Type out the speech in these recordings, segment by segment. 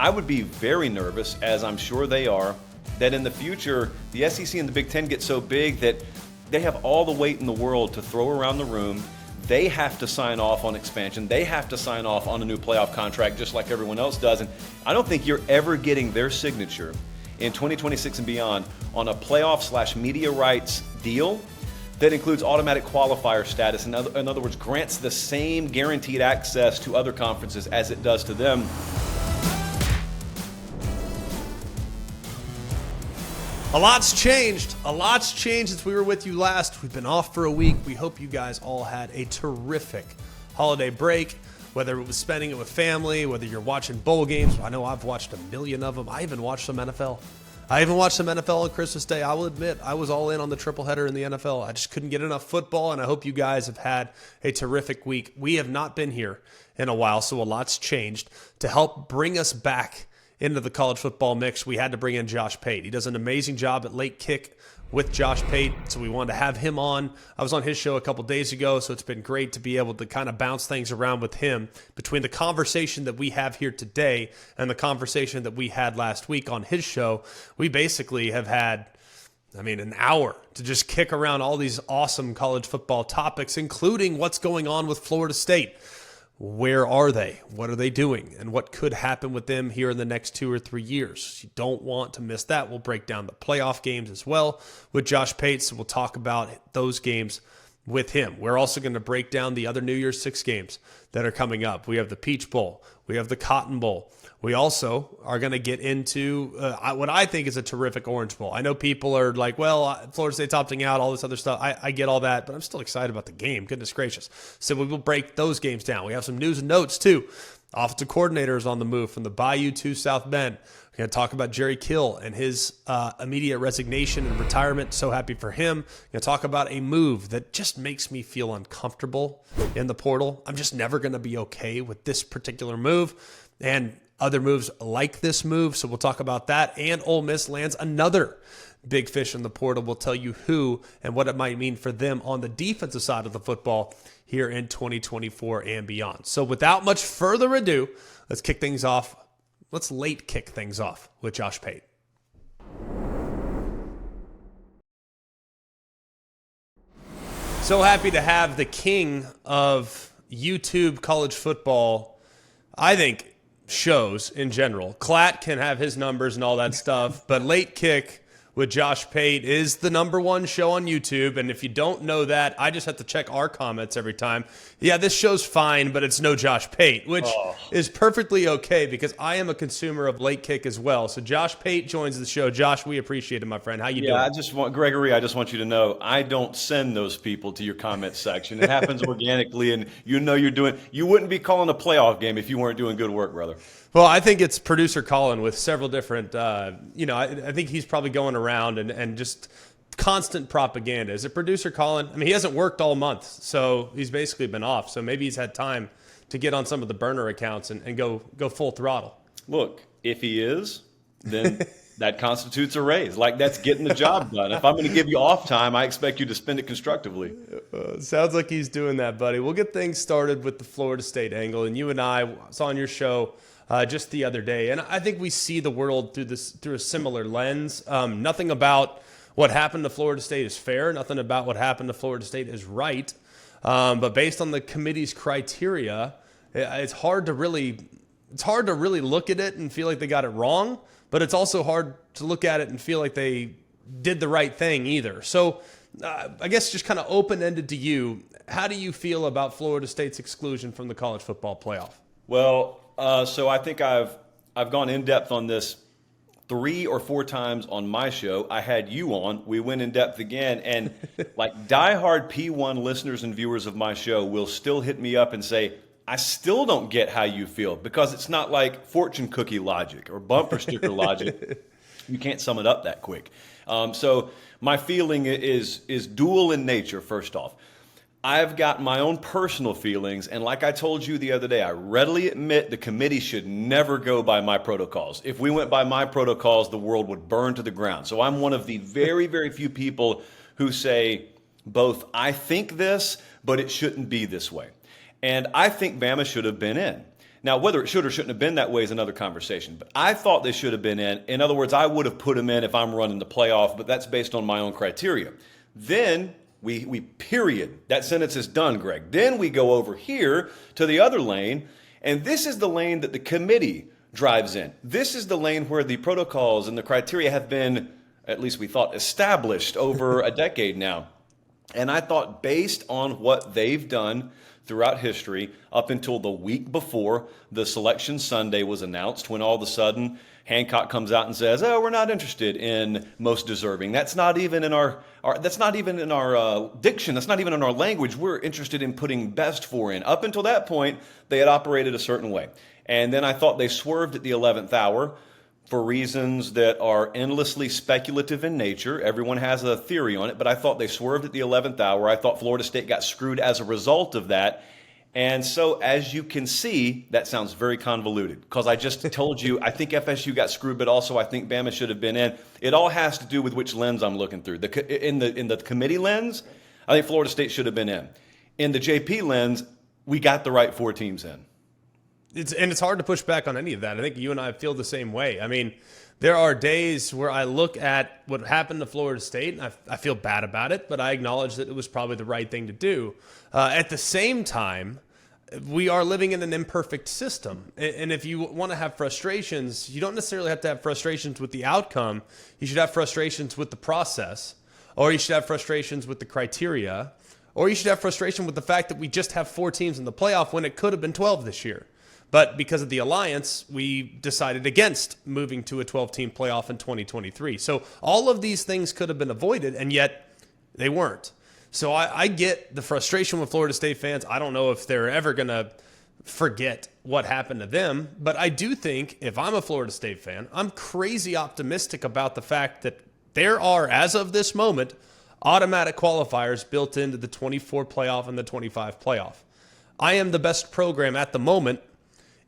I would be very nervous, as I'm sure they are, that in the future, the SEC and the Big Ten get so big that they have all the weight in the world to throw around the room. They have to sign off on expansion. They have to sign off on a new playoff contract just like everyone else does. And I don't think you're ever getting their signature in 2026 and beyond on a playoff/media rights deal that includes automatic qualifier status. In other words, grants the same guaranteed access to other conferences as it does to them. A lot's changed. A lot's changed since we were with you last. We've been off for a week. We hope you guys all had a terrific holiday break, whether it was spending it with family, whether you're watching bowl games. I know I've watched a million of them. I even watched some NFL. I even watched some NFL on Christmas Day. I will admit, I was all in on the triple header in the NFL. I just couldn't get enough football, and I hope you guys have had a terrific week. We have not been here in a while, so a lot's changed. To help bring us back into the college football mix, we had to bring in Josh Pate. He does an amazing job at Late Kick with Josh Pate, so we wanted to have him on. I was on his show a couple days ago, so it's been great to be able to kind of bounce things around with him between the conversation that we have here today and the conversation that we had last week on his show. We basically have had, an hour to just kick around all these awesome college football topics, including what's going on with Florida State. Where are they? What are they doing? And what could happen with them here in the next 2 or 3 years? You don't want to miss that. We'll break down the playoff games as well with Josh Pate, so we'll talk about those games with him. We're also going to break down the other New Year's Six games that are coming up. We have the Peach Bowl. We have the Cotton Bowl. We also are going to get into what I think is a terrific Orange Bowl. I know people are like, well, Florida State's opting out, all this other stuff. I get all that, but I'm still excited about the game. Goodness gracious. So we will break those games down. We have some news and notes, too. Offensive coordinator is on the move from the Bayou to South Bend. We're going to talk about Jerry Kill and his immediate resignation and retirement. So happy for him. We're going to talk about a move that just makes me feel uncomfortable in the portal. I'm just never going to be okay with this particular move and other moves like this move. So we'll talk about that. And Ole Miss lands another big fish in the portal. We'll tell you who and what it might mean for them on the defensive side of the football here in 2024 and beyond. So without much further ado, let's kick things off. Let's late kick things off with Josh Pate. So happy to have the king of YouTube college football, I think, shows in general. Klatt can have his numbers and all that stuff, but Late Kick with Josh Pate is the #1 show on YouTube. And if you don't know that, I just have to check our comments every time. Yeah, this show's fine, but it's no Josh Pate, which is perfectly okay because I am a consumer of Late Kick as well. So Josh Pate joins the show. Josh, we appreciate it, my friend. How you doing? I just want Gregory, I just want you to know I don't send those people to your comment section. It happens organically, and you wouldn't be calling a playoff game if you weren't doing good work, brother. Well, I think it's producer Colin with several different, I think he's probably going around and just constant propaganda. Is it producer Colin? He hasn't worked all month, so he's basically been off. So maybe he's had time to get on some of the burner accounts and go full throttle. Look, if he is, then that constitutes a raise. Like, that's getting the job done. If I'm going to give you off time, I expect you to spend it constructively. Sounds like he's doing that, buddy. We'll get things started with the Florida State angle. And you and I saw on your show just the other day. And I think we see the world through a similar lens. Nothing about what happened to Florida State is fair. Nothing about what happened to Florida State is right. But based on the committee's criteria, it's hard to really look at it and feel like they got it wrong. But it's also hard to look at it and feel like they did the right thing either. So I guess just kind of open-ended to you, how do you feel about Florida State's exclusion from the college football playoff? Well, so I think I've gone in depth on this 3 or 4 times on my show. I had you on. We went in depth again, and like diehard P1 listeners and viewers of my show will still hit me up and say, I still don't get how you feel, because it's not like fortune cookie logic or bumper sticker logic. You can't sum it up that quick. So my feeling is dual in nature. First off, I've got my own personal feelings, and like I told you the other day, I readily admit the committee should never go by my protocols. If we went by my protocols, the world would burn to the ground. So I'm one of the very, very few people who say both, I think this, but it shouldn't be this way. And I think Bama should have been in. Now, whether it should or shouldn't have been that way is another conversation. But I thought they should have been in. In other words, I would have put them in if I'm running the playoff, but that's based on my own criteria. Then we period. That sentence is done, Greg. Then we go over here to the other lane, and this is the lane that the committee drives in. This is the lane where the protocols and the criteria have been, at least we thought, established over a decade now. And I thought based on what they've done throughout history up until the week before the selection Sunday was announced, when all of a sudden Hancock comes out and says, "Oh, we're not interested in most deserving. That's not even in our that's not even in our diction. That's not even in our language. We're interested in putting best for in." Up until that point, they had operated a certain way. And then I thought they swerved at the 11th hour for reasons that are endlessly speculative in nature. Everyone has a theory on it, but I thought they swerved at the 11th hour. I thought Florida State got screwed as a result of that. And so, as you can see, that sounds very convoluted because I just told you I think FSU got screwed, but also I think Bama should have been in. It all has to do with which lens I'm looking through. In the committee lens, I think Florida State should have been in. In the JP lens, we got the right 4 teams in. It's hard to push back on any of that. I think you and I feel the same way. I mean, there are days where I look at what happened to Florida State, and I feel bad about it, but I acknowledge that it was probably the right thing to do. At the same time, we are living in an imperfect system. And if you want to have frustrations, you don't necessarily have to have frustrations with the outcome. You should have frustrations with the process, or you should have frustrations with the criteria, or you should have frustration with the fact that we just have 4 teams in the playoff when it could have been 12 this year. But because of the alliance, we decided against moving to a 12-team playoff in 2023. So all of these things could have been avoided, and yet they weren't. So I get the frustration with Florida State fans. I don't know if they're ever going to forget what happened to them. But I do think if I'm a Florida State fan, I'm crazy optimistic about the fact that there are, as of this moment, automatic qualifiers built into the 24 playoff and the 25 playoff. I am the best program at the moment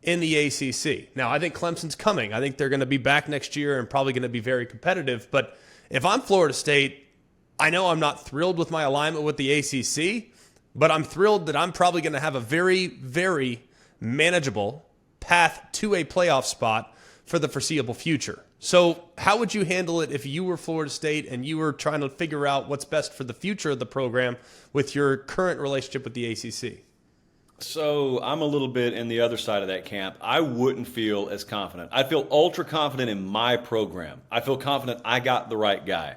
in the ACC. Now, I think Clemson's coming. I think they're going to be back next year and probably going to be very competitive. But if I'm Florida State, I know I'm not thrilled with my alignment with the ACC, but I'm thrilled that I'm probably going to have a very, very manageable path to a playoff spot for the foreseeable future. So how would you handle it if you were Florida State and you were trying to figure out what's best for the future of the program with your current relationship with the ACC? So I'm a little bit in the other side of that camp. I wouldn't feel as confident. I feel ultra confident in my program. I feel confident I got the right guy.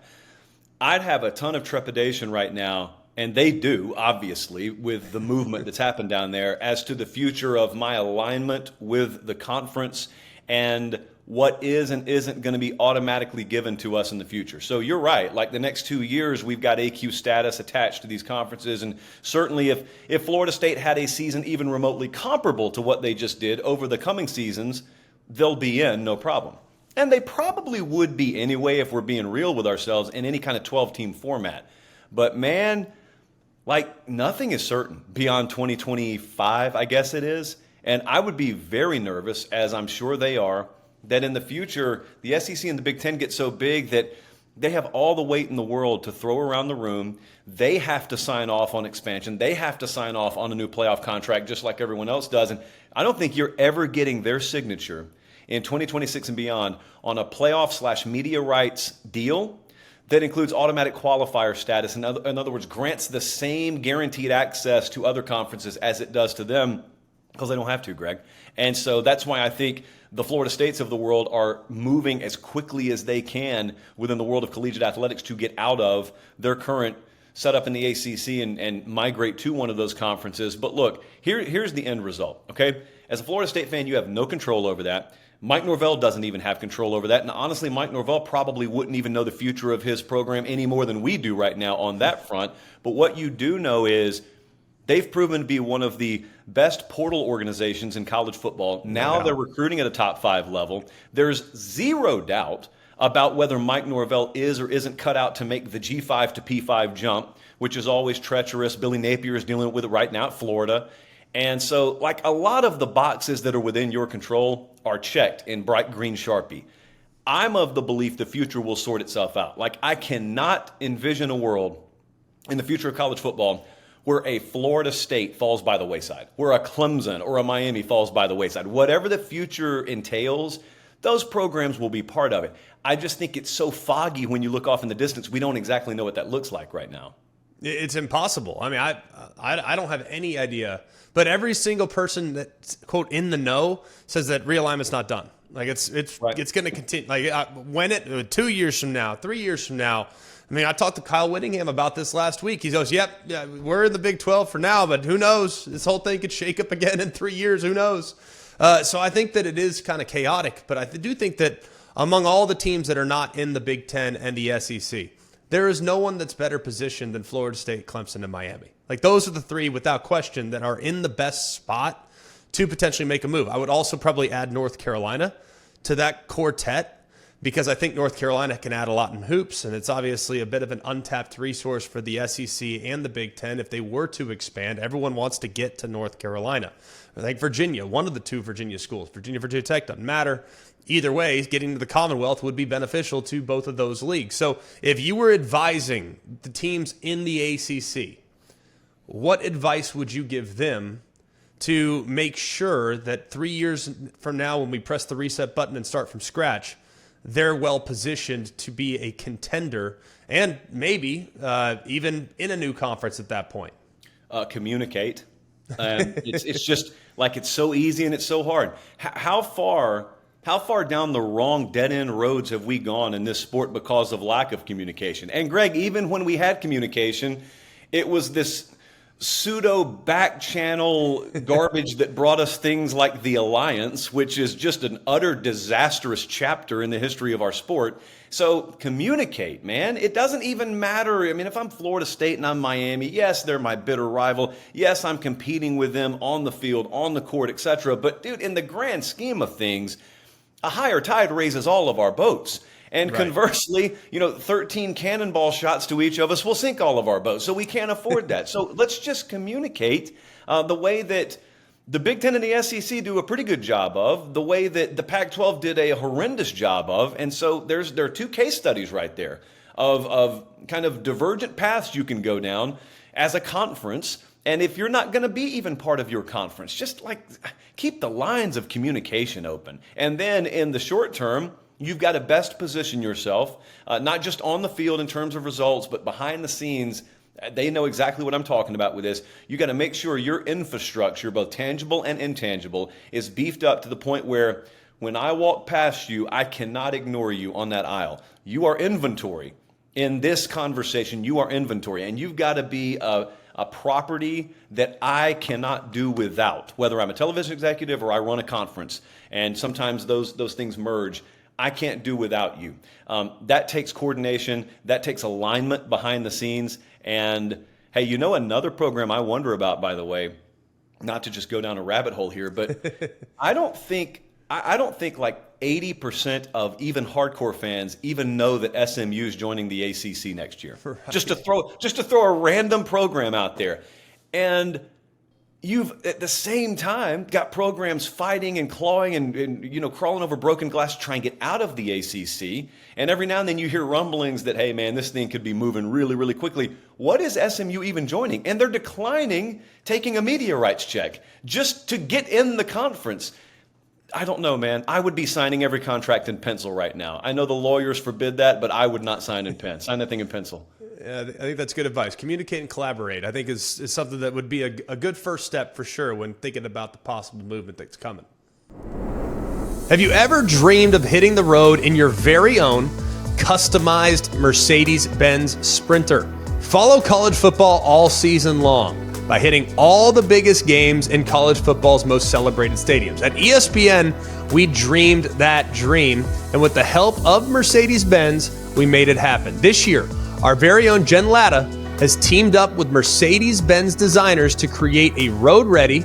I'd have a ton of trepidation right now, and they do, obviously, with the movement that's happened down there as to the future of my alignment with the conference and what is and isn't going to be automatically given to us in the future. So you're right. Like the next 2 years, we've got AQ status attached to these conferences. And certainly if Florida State had a season even remotely comparable to what they just did over the coming seasons, they'll be in, no problem. And they probably would be anyway if we're being real with ourselves in any kind of 12-team format. But man, like nothing is certain beyond 2025, I guess it is. And I would be very nervous, as I'm sure they are, that in the future, the SEC and the Big Ten get so big that they have all the weight in the world to throw around the room. They have to sign off on expansion. They have to sign off on a new playoff contract just like everyone else does. And I don't think you're ever getting their signature in 2026 and beyond on a playoff/media rights deal that includes automatic qualifier status. In other words, grants the same guaranteed access to other conferences as it does to them because they don't have to, Greg. And so that's why I think the Florida States of the world are moving as quickly as they can within the world of collegiate athletics to get out of their current setup in the ACC and migrate to one of those conferences. But look, here's the end result, okay? As a Florida State fan, you have no control over that. Mike Norvell doesn't even have control over that. And honestly, Mike Norvell probably wouldn't even know the future of his program any more than we do right now on that front. But what you do know is they've proven to be one of the best portal organizations in college football. Now they're recruiting at a top 5 level. There's zero doubt about whether Mike Norvell is or isn't cut out to make the G5 to P5 jump, which is always treacherous. Billy Napier is dealing with it right now at Florida. And so, like, a lot of the boxes that are within your control are checked in bright green Sharpie. I'm of the belief the future will sort itself out. Like, I cannot envision a world in the future of college football where a Florida State falls by the wayside, where a Clemson or a Miami falls by the wayside. Whatever the future entails, those programs will be part of it. I just think it's so foggy when you look off in the distance. We don't exactly know what that looks like right now. It's impossipossible. I mean, I don't have any idea. But every single person that's, quote, in the know says that realignment's not done. Like it's right. It's going to continue. Like 2 years from now, 3 years from now. I mean, I talked to Kyle Whittingham about this last week. He goes, yeah, we're in the Big 12 for now, but who knows? This whole thing could shake up again in 3 years. Who knows? So I think that it is kind of chaotic, but I do think that among all the teams that are not in the Big 10 and the SEC, there is no one that's better positioned than Florida State, Clemson, and Miami. Like those are the three, without question, that are in the best spot to potentially make a move. I would also probably add North Carolina to that quartet, because I think North Carolina can add a lot in hoops, and it's obviously a bit of an untapped resource for the SEC and the Big Ten. If they were to expand, everyone wants to get to North Carolina. I think Virginia, one of the two Virginia schools, Virginia Tech, doesn't matter. Either way, getting to the Commonwealth would be beneficial to both of those leagues. So if you were advising the teams in the ACC, what advice would you give them to make sure that 3 years from now, when we press the reset button and start from scratch, they're well positioned to be a contender and maybe even in a new conference at that point? Communicate. It's just like it's so easy and it's so hard. How far down the wrong dead-end roads have we gone in this sport because of lack of communication? And Greg, even when we had communication, it was this pseudo back channel garbage that brought us things like the Alliance, which is just an utter disastrous chapter in the history of our sport. So communicate, man. It doesn't even matter. I mean, if I'm Florida State and I'm Miami, yes, they're my bitter rival. Yes, I'm competing with them on the field, on the court, etc. But dude, in the grand scheme of things, a higher tide raises all of our boats. And conversely, 13 cannonball shots to each of us will sink all of our boats. So we can't afford that. So let's just communicate the way that the Big Ten and the SEC do a pretty good job of, the way that the Pac-12 did a horrendous job of. And so there are two case studies right there of kind of divergent paths you can go down as a conference. And if you're not going to be even part of your conference, just like keep the lines of communication open. And then in the short term, you've got to best position yourself, not just on the field in terms of results, but behind the scenes. They know exactly what I'm talking about with this. You got to make sure your infrastructure, both tangible and intangible, is beefed up to the point where when I walk past you, I cannot ignore you on that aisle. You are inventory. In this conversation, you are inventory, and you've got to be a property that I cannot do without, whether I'm a television executive or I run a conference, and sometimes those things merge. I can't do without you. That takes coordination. That takes alignment behind the scenes. And hey, another program I wonder about, by the way, not to just go down a rabbit hole here, but I don't think like 80% of even hardcore fans even know that SMU is joining the ACC next year. Right. Just to throw a random program out there. And you've at the same time got programs fighting and clawing and crawling over broken glass to try and get out of the ACC. And every now and then you hear rumblings that, hey man, this thing could be moving really, really quickly. What is SMU even joining? And they're declining taking a media rights check just to get in the conference. I don't know, man. I would be signing every contract in pencil right now. I know the lawyers forbid that, but I would not sign in pen. Sign that thing in pencil. Yeah, I think that's good advice. Communicate and collaborate, I think, is something that would be a good first step for sure when thinking about the possible movement that's coming. Have you ever dreamed of hitting the road in your very own customized Mercedes-Benz Sprinter? Follow college football all season long by hitting all the biggest games in college football's most celebrated stadiums. At ESPN, we dreamed that dream, and with the help of Mercedes-Benz, we made it happen. This year, our very own Jen Latta has teamed up with Mercedes-Benz designers to create a road-ready,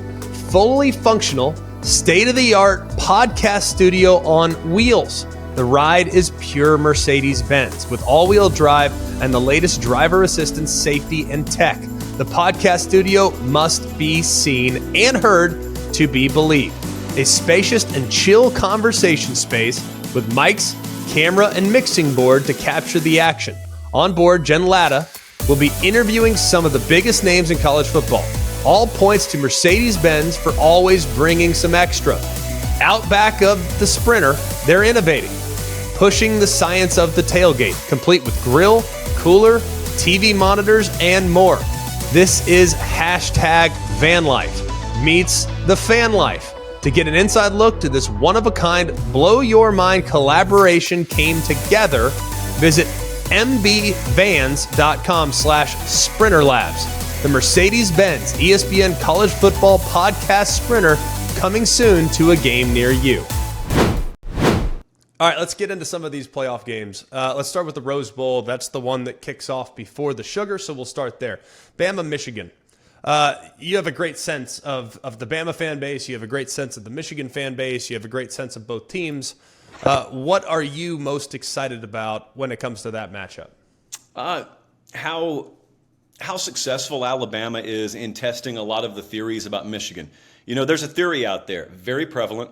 fully functional, state-of-the-art podcast studio on wheels. The ride is pure Mercedes-Benz with all-wheel drive and the latest driver assistance, safety, and tech. The podcast studio must be seen and heard to be believed. A spacious and chill conversation space with mics, camera, and mixing board to capture the action. On board Jen Latta We'll be interviewing some of the biggest names in college football. All points to Mercedes-Benz for always bringing some extra. Out back of the Sprinter, they're innovating, pushing the science of the tailgate, complete with grill, cooler, TV monitors, and more. This is #VanLife meets the fan life. To get an inside look to this one-of-a-kind, blow-your-mind collaboration came together, visit mbvans.com/sprinterlabs. The Mercedes-Benz ESPN College Football Podcast Sprinter, coming soon to a game near you. All right, let's get into some of these playoff games. Let's start with the Rose Bowl. That's the one that kicks off before the Sugar, so we'll start there. Bama, Michigan. You have a great sense of the Bama fan base. You have a great sense of the Michigan fan base. You have a great sense of both teams. What are you most excited about when it comes to that matchup? How successful Alabama is in testing a lot of the theories about Michigan. You know, there's a theory out there, very prevalent,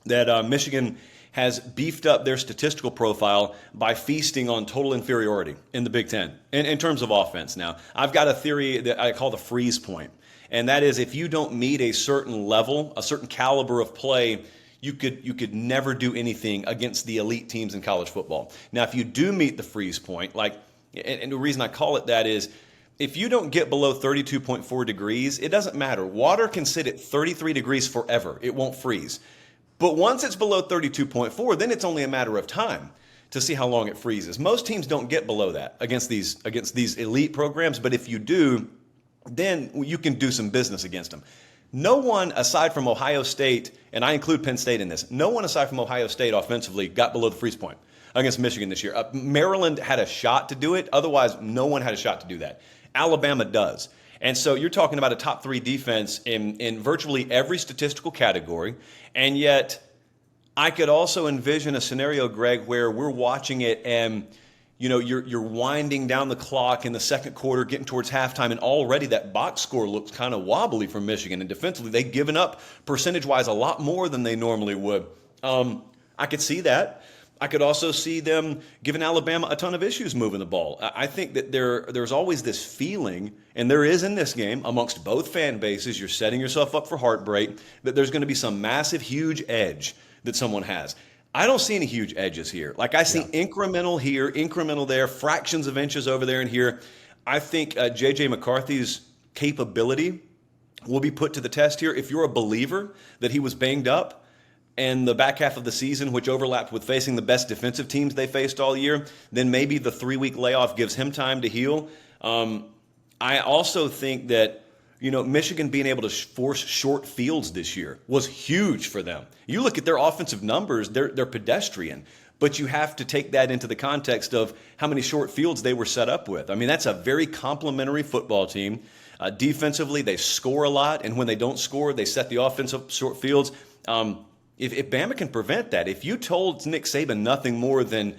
that Michigan has beefed up their statistical profile by feasting on total inferiority in the Big Ten in terms of offense. Now, I've got a theory that I call the freeze point, and that is if you don't meet a certain level, a certain caliber of play, you could never do anything against the elite teams in college football. Now, if you do meet the freeze point, and the reason I call it that is if you don't get below 32.4 degrees, it doesn't matter. Water can sit at 33 degrees forever. It won't freeze. But once it's below 32.4, then it's only a matter of time to see how long it freezes. Most teams don't get below that against these elite programs, but if you do, then you can do some business against them. No one aside from Ohio State, and I include Penn State in this, no one aside from Ohio State offensively got below the freeze point against Michigan this year. Maryland had a shot to do it. Otherwise, no one had a shot to do that. Alabama does. And so you're talking about a top 3 defense in virtually every statistical category. And yet I could also envision a scenario, Greg, where we're watching it and you're winding down the clock in the second quarter, getting towards halftime, and already that box score looks kind of wobbly for Michigan. And defensively, they've given up percentage-wise a lot more than they normally would. I could see that. I could also see them giving Alabama a ton of issues moving the ball. I think that there's always this feeling, and there is in this game, amongst both fan bases, you're setting yourself up for heartbreak, that there's going to be some massive, huge edge that someone has. I don't see any huge edges here. I see incremental here, incremental there, fractions of inches over there and here. I think J.J. McCarthy's capability will be put to the test here. If you're a believer that he was banged up, and the back half of the season, which overlapped with facing the best defensive teams they faced all year, then maybe the 3-week layoff gives him time to heal. I also think that, Michigan being able to force short fields this year was huge for them. You look at their offensive numbers, they're pedestrian, but you have to take that into the context of how many short fields they were set up with. I mean, that's a very complimentary football team. Defensively, they score a lot, and when they don't score, they set the offense up short fields. If Bama can prevent that, if you told Nick Saban nothing more than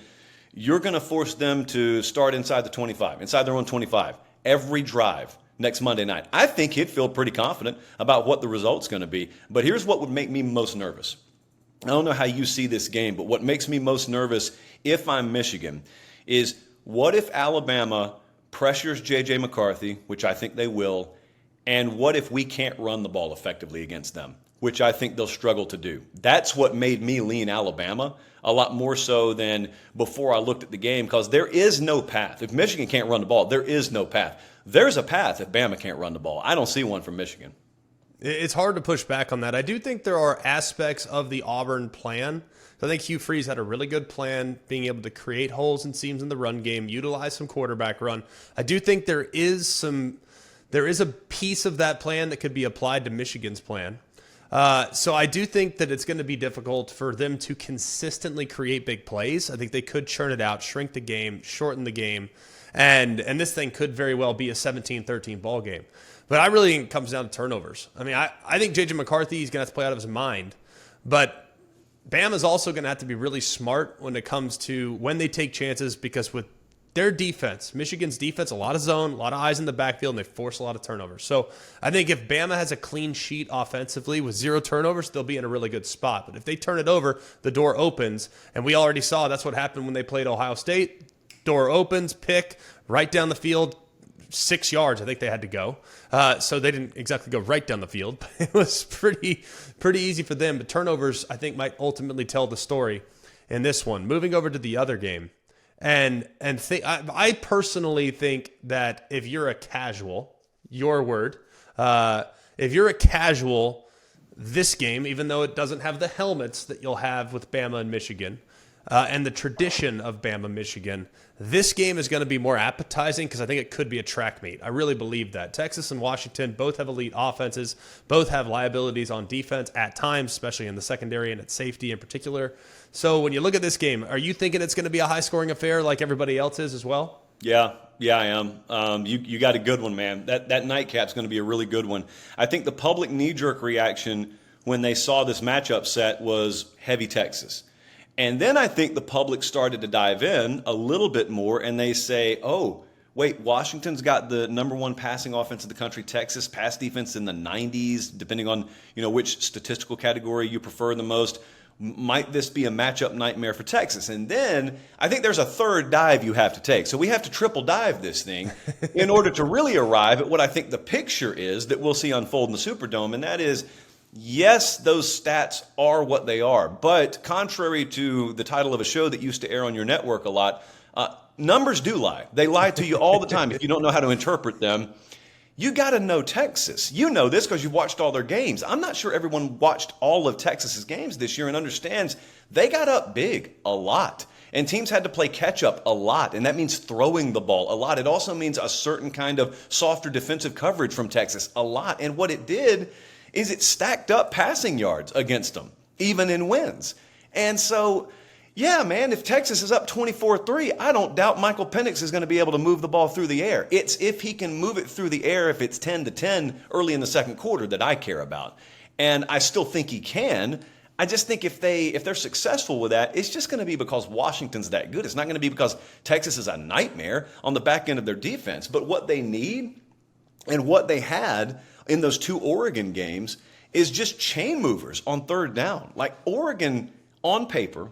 you're going to force them to start inside the 25, inside their own 25, every drive next Monday night, I think he'd feel pretty confident about what the result's going to be. But here's what would make me most nervous. I don't know how you see this game, but what makes me most nervous if I'm Michigan is what if Alabama pressures J.J. McCarthy, which I think they will, and what if we can't run the ball effectively against them, which I think they'll struggle to do. That's what made me lean Alabama a lot more so than before I looked at the game, because there is no path. If Michigan can't run the ball, there is no path. There's a path if Bama can't run the ball. I don't see one from Michigan. It's hard to push back on that. I do think there are aspects of the Auburn plan. I think Hugh Freeze had a really good plan, being able to create holes and seams in the run game, utilize some quarterback run. I do think there is a piece of that plan that could be applied to Michigan's plan. So I do think that it's going to be difficult for them to consistently create big plays. I think they could churn it out, shrink the game, shorten the game, and this thing could very well be a 17-13 ball game. But I really think it comes down to turnovers. I mean, I think J.J. McCarthy is going to have to play out of his mind, but Bama's also going to have to be really smart when it comes to when they take chances, because with their defense, Michigan's defense, a lot of zone, a lot of eyes in the backfield, and they force a lot of turnovers. So I think if Bama has a clean sheet offensively with 0 turnovers, they'll be in a really good spot. But if they turn it over, the door opens. And we already saw that's what happened when they played Ohio State. Door opens, pick, right down the field, 6 yards, I think they had to go. So they didn't exactly go right down the field, but it was pretty easy for them. But turnovers, I think, might ultimately tell the story in this one. Moving over to the other game, I personally think that if you're a casual, your word, if you're a casual, this game, even though it doesn't have the helmets that you'll have with Bama and Michigan, and the tradition of Bama, Michigan, this game is going to be more appetizing because I think it could be a track meet. I really believe that. Texas and Washington both have elite offenses, both have liabilities on defense at times, especially in the secondary and at safety in particular. So when you look at this game, are you thinking it's going to be a high-scoring affair like everybody else is as well? Yeah, I am. You got a good one, man. That nightcap's going to be a really good one. I think the public knee-jerk reaction when they saw this matchup set was heavy Texas. And then I think the public started to dive in a little bit more, and they say, oh, wait, Washington's got the number one passing offense in the country. Texas pass defense in the 90s, depending on which statistical category you prefer the most. Might this be a matchup nightmare for Texas? And then I think there's a third dive you have to take. So we have to triple dive this thing in order to really arrive at what I think the picture is that we'll see unfold in the Superdome, and that is, yes, those stats are what they are. But contrary to the title of a show that used to air on your network a lot, numbers do lie. They lie to you all the time if you don't know how to interpret them. You got to know Texas. You know this because you've watched all their games. I'm not sure everyone watched all of Texas's games this year and understands they got up big a lot. And teams had to play catch up a lot, and that means throwing the ball a lot. It also means a certain kind of softer defensive coverage from Texas a lot. And what it did is it stacked up passing yards against them, even in wins. And so, yeah, man, if Texas is up 24-3, I don't doubt Michael Penix is going to be able to move the ball through the air. It's if he can move it through the air, if it's 10-10 early in the second quarter, that I care about. And I still think he can. I just think if they're successful with that, it's just going to be because Washington's that good. It's not going to be because Texas is a nightmare on the back end of their defense. But what they need and what they had in those two Oregon games is just chain movers on third down. Like Oregon on paper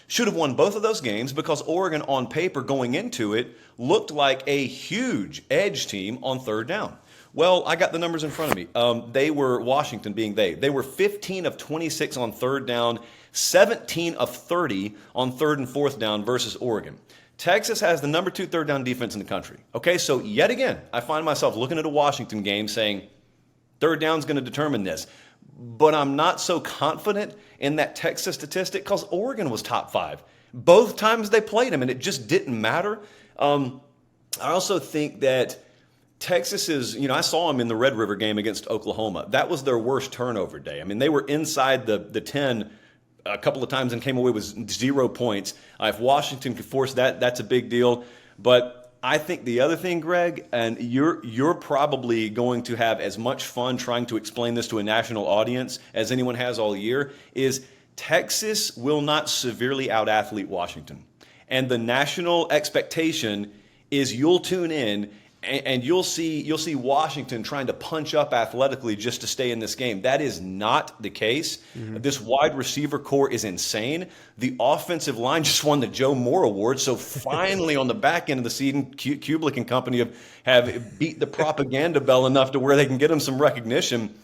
should have won both of those games because Oregon on paper going into it looked like a huge edge team on third down. Well, I got the numbers in front of me. They were, Washington being they were 15 of 26 on third down, 17 of 30 on third and fourth down versus Oregon. Texas has the number 2 third down defense in the country. Okay, so yet again, I find myself looking at a Washington game saying, third down's going to determine this. But I'm not so confident in that Texas statistic because Oregon was top 5. Both times they played them, and it just didn't matter. I also think that Texas is, I saw them in the Red River game against Oklahoma. That was their worst turnover day. I mean, they were inside the 10 a couple of times and came away with 0 points. If Washington could force that, that's a big deal. But I think the other thing, Greg, and you're probably going to have as much fun trying to explain this to a national audience as anyone has all year, is Texas will not severely out-athlete Washington. And the national expectation is you'll tune in and you'll see Washington trying to punch up athletically just to stay in this game. That is not the case. Mm-hmm. This wide receiver core is insane. The offensive line just won the Joe Moore Award. So finally on the back end of the season, Kublik and company have beat the propaganda bell enough to where they can get them some recognition.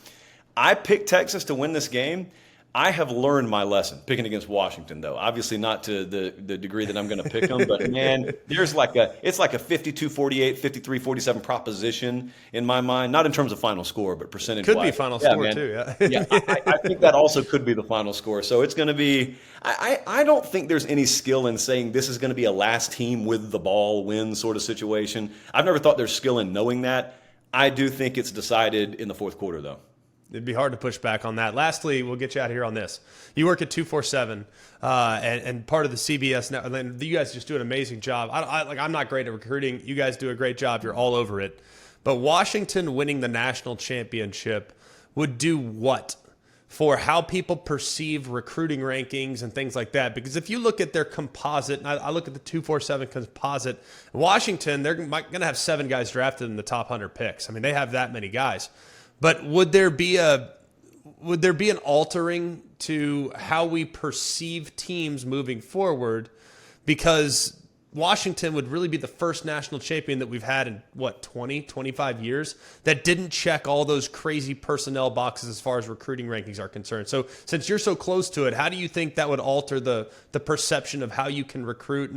I picked Texas to win this game. I have learned my lesson picking against Washington, though. Obviously not to the degree that I'm going to pick them, but man, it's like a 52-48, 53-47 proposition in my mind. Not in terms of final score, but percentage-wise. Could be final score man. Too, yeah. Yeah, I think that also could be the final score. So it's going to be. I don't think there's any skill in saying this is going to be a last team with the ball win sort of situation. I've never thought there's skill in knowing that. I do think it's decided in the fourth quarter, though. It'd be hard to push back on that. Lastly, we'll get you out of here on this. You work at 247 and part of the CBS network. You guys just do an amazing job. I'm not great at recruiting. You guys do a great job. You're all over it. But Washington winning the national championship would do what for how people perceive recruiting rankings and things like that? Because if you look at their composite, and I look at the 247 composite, Washington, they're going to have 7 guys drafted in the top 100 picks. I mean, they have that many guys. But would there be an altering to how we perceive teams moving forward? Because Washington would really be the first national champion that we've had in, 20, 25 years that didn't check all those crazy personnel boxes as far as recruiting rankings are concerned. So since you're so close to it, how do you think that would alter the perception of how you can recruit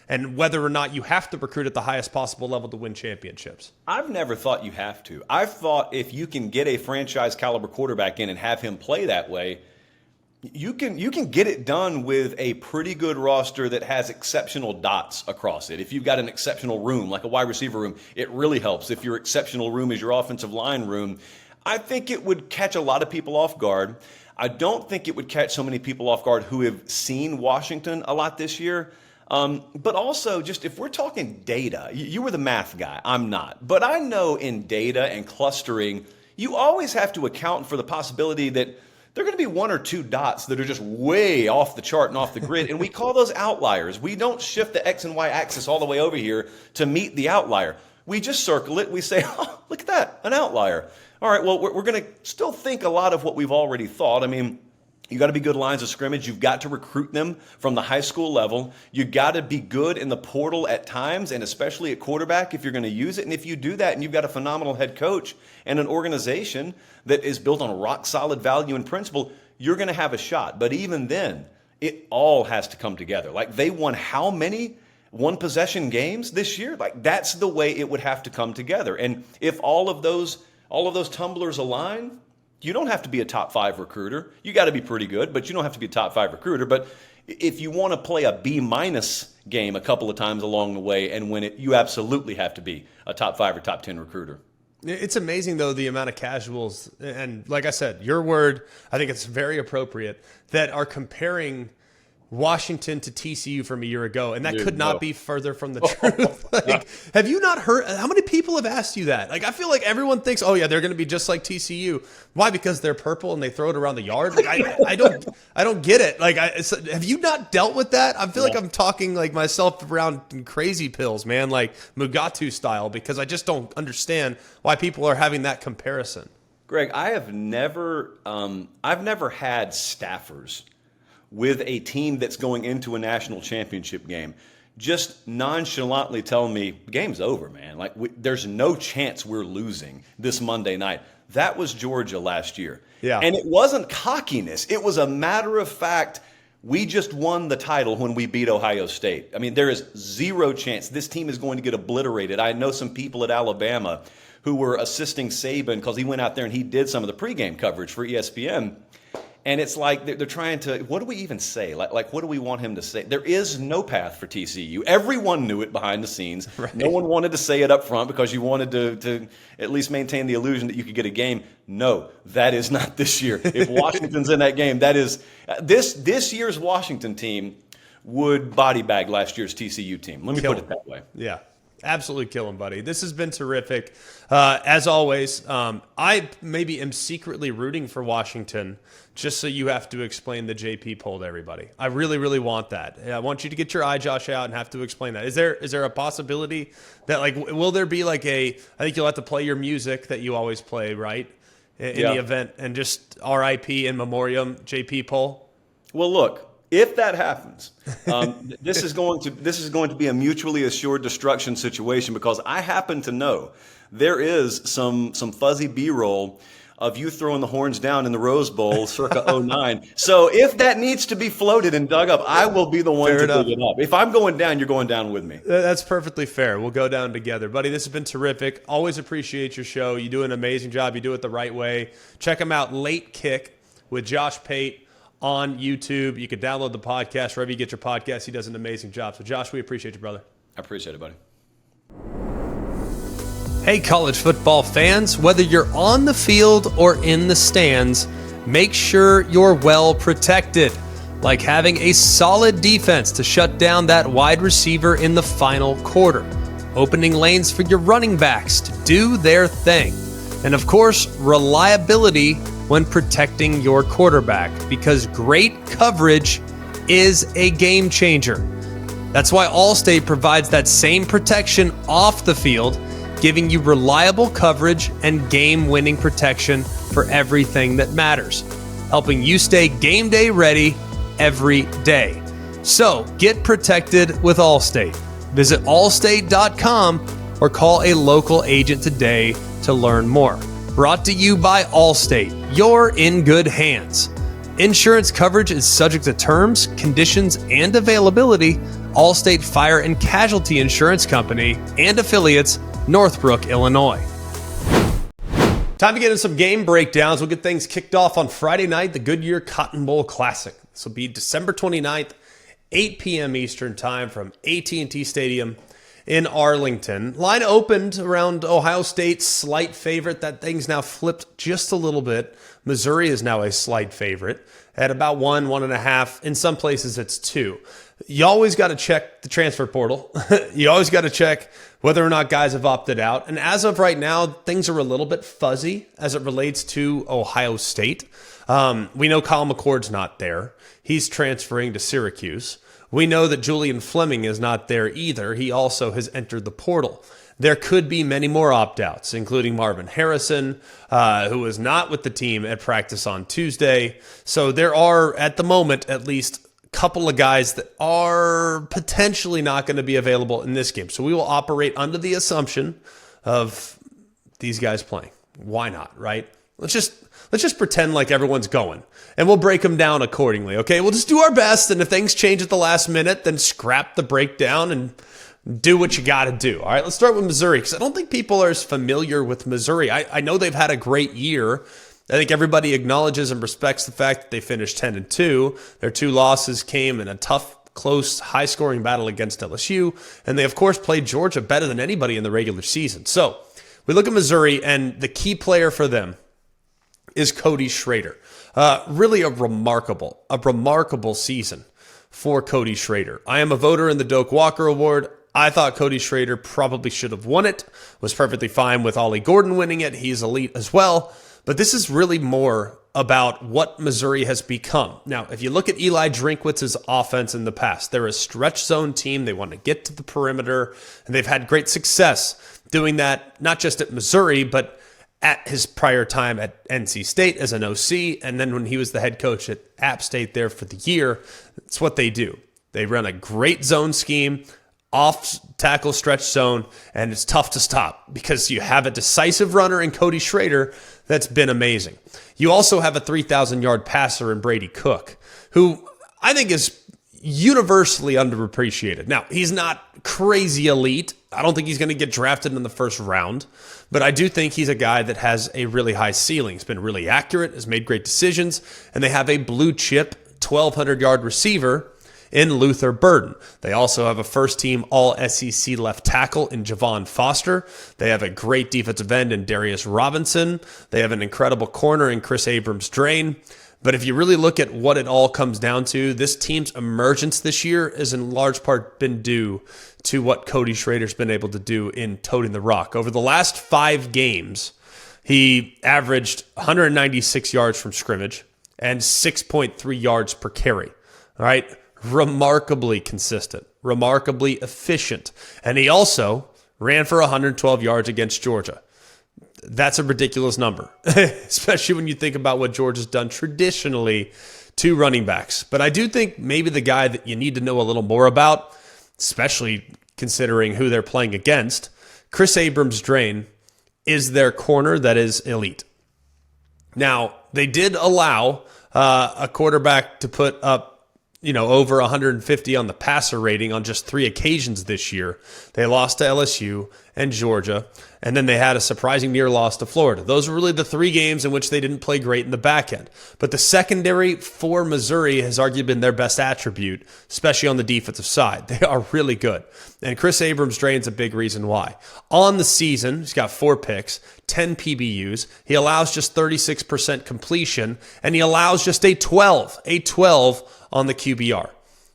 and whether or not you have to recruit at the highest possible level to win championships? I've never thought you have to. I've thought if you can get a franchise caliber quarterback in and have him play that way, you can get it done with a pretty good roster that has exceptional dots across it. If you've got an exceptional room, like a wide receiver room, it really helps. If your exceptional room is your offensive line room, I think it would catch a lot of people off guard. I don't think it would catch so many people off guard who have seen Washington a lot this year. But also, just if we're talking data, you were the math guy, I'm not. But I know in data and clustering, you always have to account for the possibility that there are going to be one or two dots that are just way off the chart and off the grid, and we call those outliers. We don't shift the X and Y axis all the way over here to meet the outlier. We just circle it. We say, oh, look at that, an outlier. All right, well, we're going to still think a lot of what we've already thought. I mean, you got to be good lines of scrimmage. You've got to recruit them from the high school level. You got to be good in the portal at times, and especially at quarterback if you're going to use it. And if you do that and you've got a phenomenal head coach and an organization that is built on rock solid value and principle, you're going to have a shot. But even then, it all has to come together. Like, they won how many one possession games this year? Like, that's the way it would have to come together. And if all of those tumblers align, you don't have to be a top 5 recruiter. You got to be pretty good, but you don't have to be a top 5 recruiter. But if you want to play a B- game a couple of times along the way and win it, you absolutely have to be a top 5 or top 10 recruiter. It's amazing, though, the amount of casuals, and like I said, your word, I think it's very appropriate, that are comparing Washington to TCU from a year ago, and that could not be further from the truth. Like, have you not heard? How many people have asked you that? Like, I feel like everyone thinks, oh yeah, they're going to be just like TCU. Why? Because they're purple and they throw it around the yard. Like, I don't get it. Like, have you not dealt with that? I feel like I'm talking like myself around in crazy pills, man, like Mugatu style, because I just don't understand why people are having that comparison. Greg, I've never had staffers with a team that's going into a national championship game just nonchalantly tell me, game's over, man. Like, there's no chance we're losing this Monday night. That was Georgia last year. Yeah. And it wasn't cockiness. It was a matter of fact, we just won the title when we beat Ohio State. I mean, there is zero chance this team is going to get obliterated. I know some people at Alabama who were assisting Saban because he went out there and he did some of the pregame coverage for ESPN. And it's like they're trying to, what do we even say? Like, what do we want him to say? There is no path for TCU. Everyone knew it behind the scenes. Right. No one wanted to say it up front because you wanted to at least maintain the illusion that you could get a game. No, that is not this year. If Washington's in that game, that is this year's Washington team would body bag last year's TCU team. Let me put it that way. Yeah. Absolutely kill him, buddy. This has been terrific. As always, I maybe am secretly rooting for Washington just so you have to explain the JP poll to everybody. I really, really want that. I want you to get your eye, Josh, out and have to explain that. Is there a possibility that, like, will there be like I think you'll have to play your music that you always play, right? In the event, and just RIP in memoriam JP poll? Well, look. If that happens, this is going to be a mutually assured destruction situation because I happen to know there is some fuzzy B-roll of you throwing the horns down in the Rose Bowl circa 09. So if that needs to be floated and dug up, I will be the one to dig it up. If I'm going down, you're going down with me. That's perfectly fair. We'll go down together. Buddy, this has been terrific. Always appreciate your show. You do an amazing job. You do it the right way. Check them out, Late Kick with Josh Pate on YouTube. You can download the podcast wherever you get your podcast. He does an amazing job. So, Josh, we appreciate you, brother. I appreciate it, buddy. Hey, college football fans, whether you're on the field or in the stands, make sure you're well protected, like having a solid defense to shut down that wide receiver in the final quarter, opening lanes for your running backs to do their thing, and of course, reliability when protecting your quarterback, because great coverage is a game changer. That's why Allstate provides that same protection off the field, giving you reliable coverage and game-winning protection for everything that matters, helping you stay game day ready every day. So get protected with Allstate. Visit allstate.com or call a local agent today to learn more. Brought to you by Allstate. You're in good hands. Insurance coverage is subject to terms, conditions, and availability. Allstate Fire and Casualty Insurance Company and affiliates, Northbrook, Illinois. Time to get into some game breakdowns. We'll get things kicked off on Friday night, the Goodyear Cotton Bowl Classic. This will be December 29th, 8 p.m. Eastern Time from AT&T Stadium in Arlington. Line opened around Ohio State's slight favorite. That thing's now flipped just a little bit. Missouri is now a slight favorite at about 1.5. In some places, it's 2. You always got to check the transfer portal. You always got to check whether or not guys have opted out. And as of right now, things are a little bit fuzzy as it relates to Ohio State. We know Kyle McCord's not there. He's transferring to Syracuse. We know that Julian Fleming is not there either. He also has entered the portal. There could be many more opt-outs, including Marvin Harrison, who was not with the team at practice on Tuesday. So there are, at the moment, at least a couple of guys that are potentially not going to be available in this game. So we will operate under the assumption of these guys playing. Why not, right? Let's just pretend like everyone's going, and we'll break them down accordingly, okay? We'll just do our best, and if things change at the last minute, then scrap the breakdown and do what you got to do. All right, let's start with Missouri, because I don't think people are as familiar with Missouri. I know they've had a great year. I think everybody acknowledges and respects the fact that they finished 10-2. Their 2 losses came in a tough, close, high-scoring battle against LSU, and they, of course, played Georgia better than anybody in the regular season. So we look at Missouri, and the key player for them is Cody Schrader. Really a remarkable season for Cody Schrader. I am a voter in the Doak Walker Award. I thought Cody Schrader probably should have won it. Was perfectly fine with Ollie Gordon winning it. He's elite as well. But this is really more about what Missouri has become. Now, if you look at Eli Drinkwitz's offense in the past, they're a stretch zone team. They want to get to the perimeter, and they've had great success doing that, not just at Missouri, but at his prior time at NC State as an OC, and then when he was the head coach at App State there for the year. It's what they do. They run a great zone scheme, off tackle stretch zone, and it's tough to stop because you have a decisive runner in Cody Schrader that's been amazing. You also have a 3,000-yard passer in Brady Cook, who I think is universally underappreciated. Now, he's not crazy elite. I don't think he's going to get drafted in the first round, but I do think he's a guy that has a really high ceiling. He's been really accurate, has made great decisions, and they have a blue chip 1,200-yard receiver in Luther Burden. They also have a first-team All-SEC left tackle in Javon Foster. They have a great defensive end in Darius Robinson. They have an incredible corner in Chris Abrams-Drain. But if you really look at what it all comes down to, this team's emergence this year has in large part been due to what Cody Schrader's been able to do in toting the rock. Over the last 5 games, he averaged 196 yards from scrimmage and 6.3 yards per carry. All right? Remarkably consistent, remarkably efficient. And he also ran for 112 yards against Georgia. That's a ridiculous number, especially when you think about what Georgia's done traditionally to running backs. But I do think maybe the guy that you need to know a little more about, especially considering who they're playing against, Chris Abrams-Drain is their corner that is elite. Now, they did allow a quarterback to put up over 150 on the passer rating on just 3 occasions this year. They lost to LSU and Georgia, and then they had a surprising near loss to Florida. Those were really the 3 games in which they didn't play great in the back end. But the secondary for Missouri has arguably been their best attribute, especially on the defensive side. They are really good. And Chris Abrams-Drain's a big reason why. On the season, he's got 4 picks, 10 PBUs. He allows just 36% completion, and he allows just a 12 on the QBR.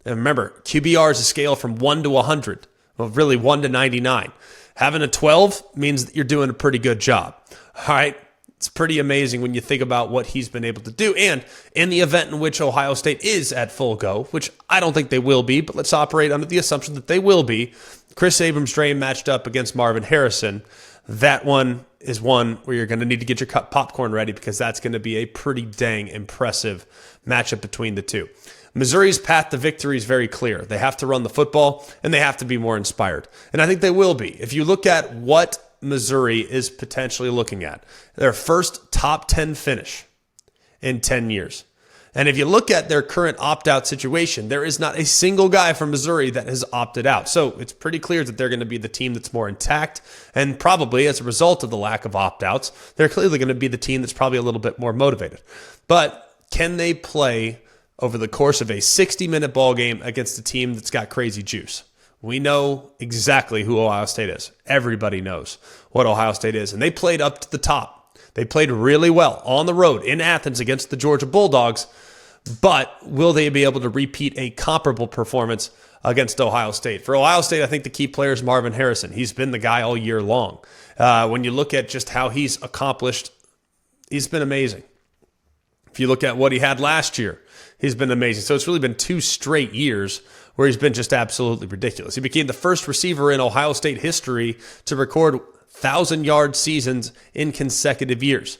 And remember, QBR is a scale from 1 to 100. Well, really 1 to 99. Having a 12 means that you're doing a pretty good job. All right. It's pretty amazing when you think about what he's been able to do. And in the event in which Ohio State is at full go, which I don't think they will be, but let's operate under the assumption that they will be, Chris Abrams-Drain matched up against Marvin Harrison. That one is one where you're going to need to get your popcorn ready because that's going to be a pretty dang impressive matchup between the two. Missouri's path to victory is very clear. They have to run the football, and they have to be more inspired. And I think they will be. If you look at what Missouri is potentially looking at, their first top 10 finish in 10 years. And if you look at their current opt-out situation, there is not a single guy from Missouri that has opted out. So it's pretty clear that they're going to be the team that's more intact. And probably as a result of the lack of opt-outs, they're clearly going to be the team that's probably a little bit more motivated. But can they play over the course of a 60-minute ball game against a team that's got crazy juice? We know exactly who Ohio State is. Everybody knows what Ohio State is. And they played up to the top. They played really well on the road in Athens against the Georgia Bulldogs, but will they be able to repeat a comparable performance against Ohio State? For Ohio State, I think the key player is Marvin Harrison. He's been the guy all year long. When you look at just how he's accomplished, he's been amazing. If you look at what he had last year, he's been amazing. So it's really been 2 straight years where he's been just absolutely ridiculous. He became the first receiver in Ohio State history to record 1,000-yard seasons in consecutive years.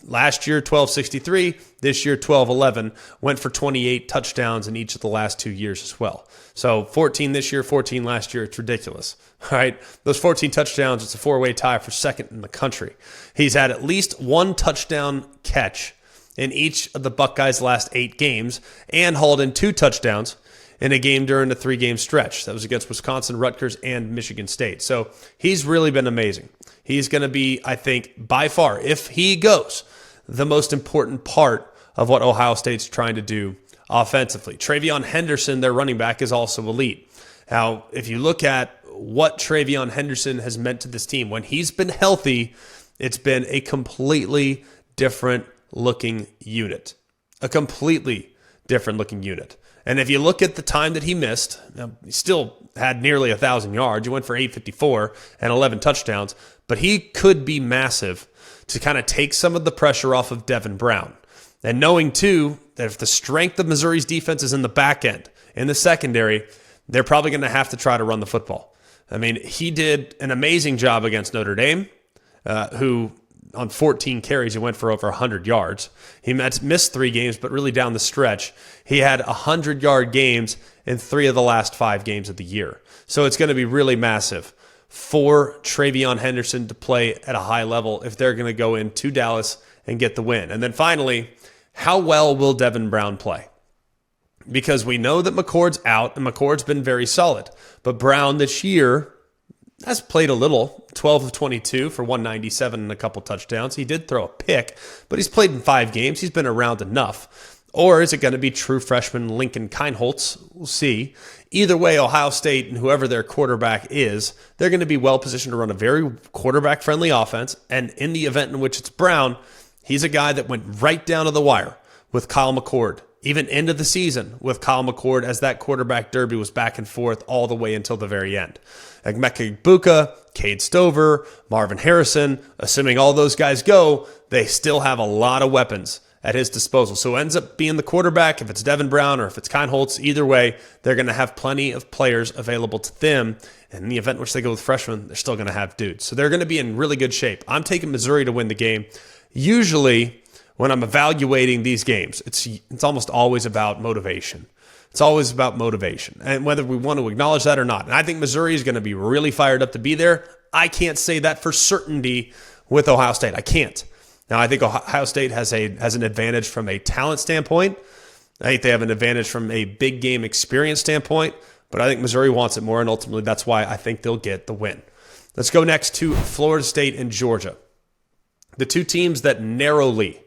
Last year, 1263. This year, 1211. Went for 28 touchdowns in each of the last 2 years as well. So 14 this year, 14 last year. It's ridiculous. All right, those 14 touchdowns, it's a 4-way tie for second in the country. He's had at least 1 touchdown catch in each of the Buckeyes' last 8 games and hauled in 2 touchdowns in a game during a 3-game stretch. That was against Wisconsin, Rutgers, and Michigan State. So he's really been amazing. He's going to be, I think, by far, if he goes, the most important part of what Ohio State's trying to do offensively. TreVeyon Henderson, their running back, is also elite. Now, if you look at what TreVeyon Henderson has meant to this team, when he's been healthy, it's been a completely different looking unit. A completely different looking unit. And if you look at the time that he missed, he still had nearly 1,000 yards. He went for 854 and 11 touchdowns, but he could be massive to kind of take some of the pressure off of Devin Brown. And knowing, too, that if the strength of Missouri's defense is in the back end, in the secondary, they're probably going to have to try to run the football. I mean, he did an amazing job against Notre Dame, who on 14 carries, he went for over 100 yards. He missed 3 games, but really down the stretch, he had 100-yard games in 3 of the last 5 games of the year. So it's going to be really massive for TreVeyon Henderson to play at a high level if they're going to go into Dallas and get the win. And then finally, how well will Devin Brown play? Because we know that McCord's out, and McCord's been very solid. But Brown this year has played a little, 12 of 22 for 197 and a couple touchdowns. He did throw a pick, but he's played in 5 games. He's been around enough. Or is it going to be true freshman Lincoln Kienholz? We'll see. Either way, Ohio State and whoever their quarterback is, they're going to be well positioned to run a very quarterback-friendly offense. And in the event in which it's Brown, he's a guy that went right down to the wire with Kyle McCord. Even end of the season with Kyle McCord as that quarterback derby was back and forth all the way until the very end. Emeka Egbuka, Cade Stover, Marvin Harrison, assuming all those guys go, they still have a lot of weapons at his disposal. So it ends up being the quarterback, if it's Devin Brown or if it's Kienholz, either way, they're going to have plenty of players available to them. And in the event in which they go with freshmen, they're still going to have dudes. So they're going to be in really good shape. I'm taking Missouri to win the game. Usually, when I'm evaluating these games, it's almost always about motivation. It's always about motivation, and whether we want to acknowledge that or not. And I think Missouri is going to be really fired up to be there. I can't say that for certainty with Ohio State. I can't. Now, I think Ohio State has an advantage from a talent standpoint. I think they have an advantage from a big game experience standpoint, but I think Missouri wants it more, and ultimately that's why I think they'll get the win. Let's go next to Florida State and Georgia, the 2 teams that narrowly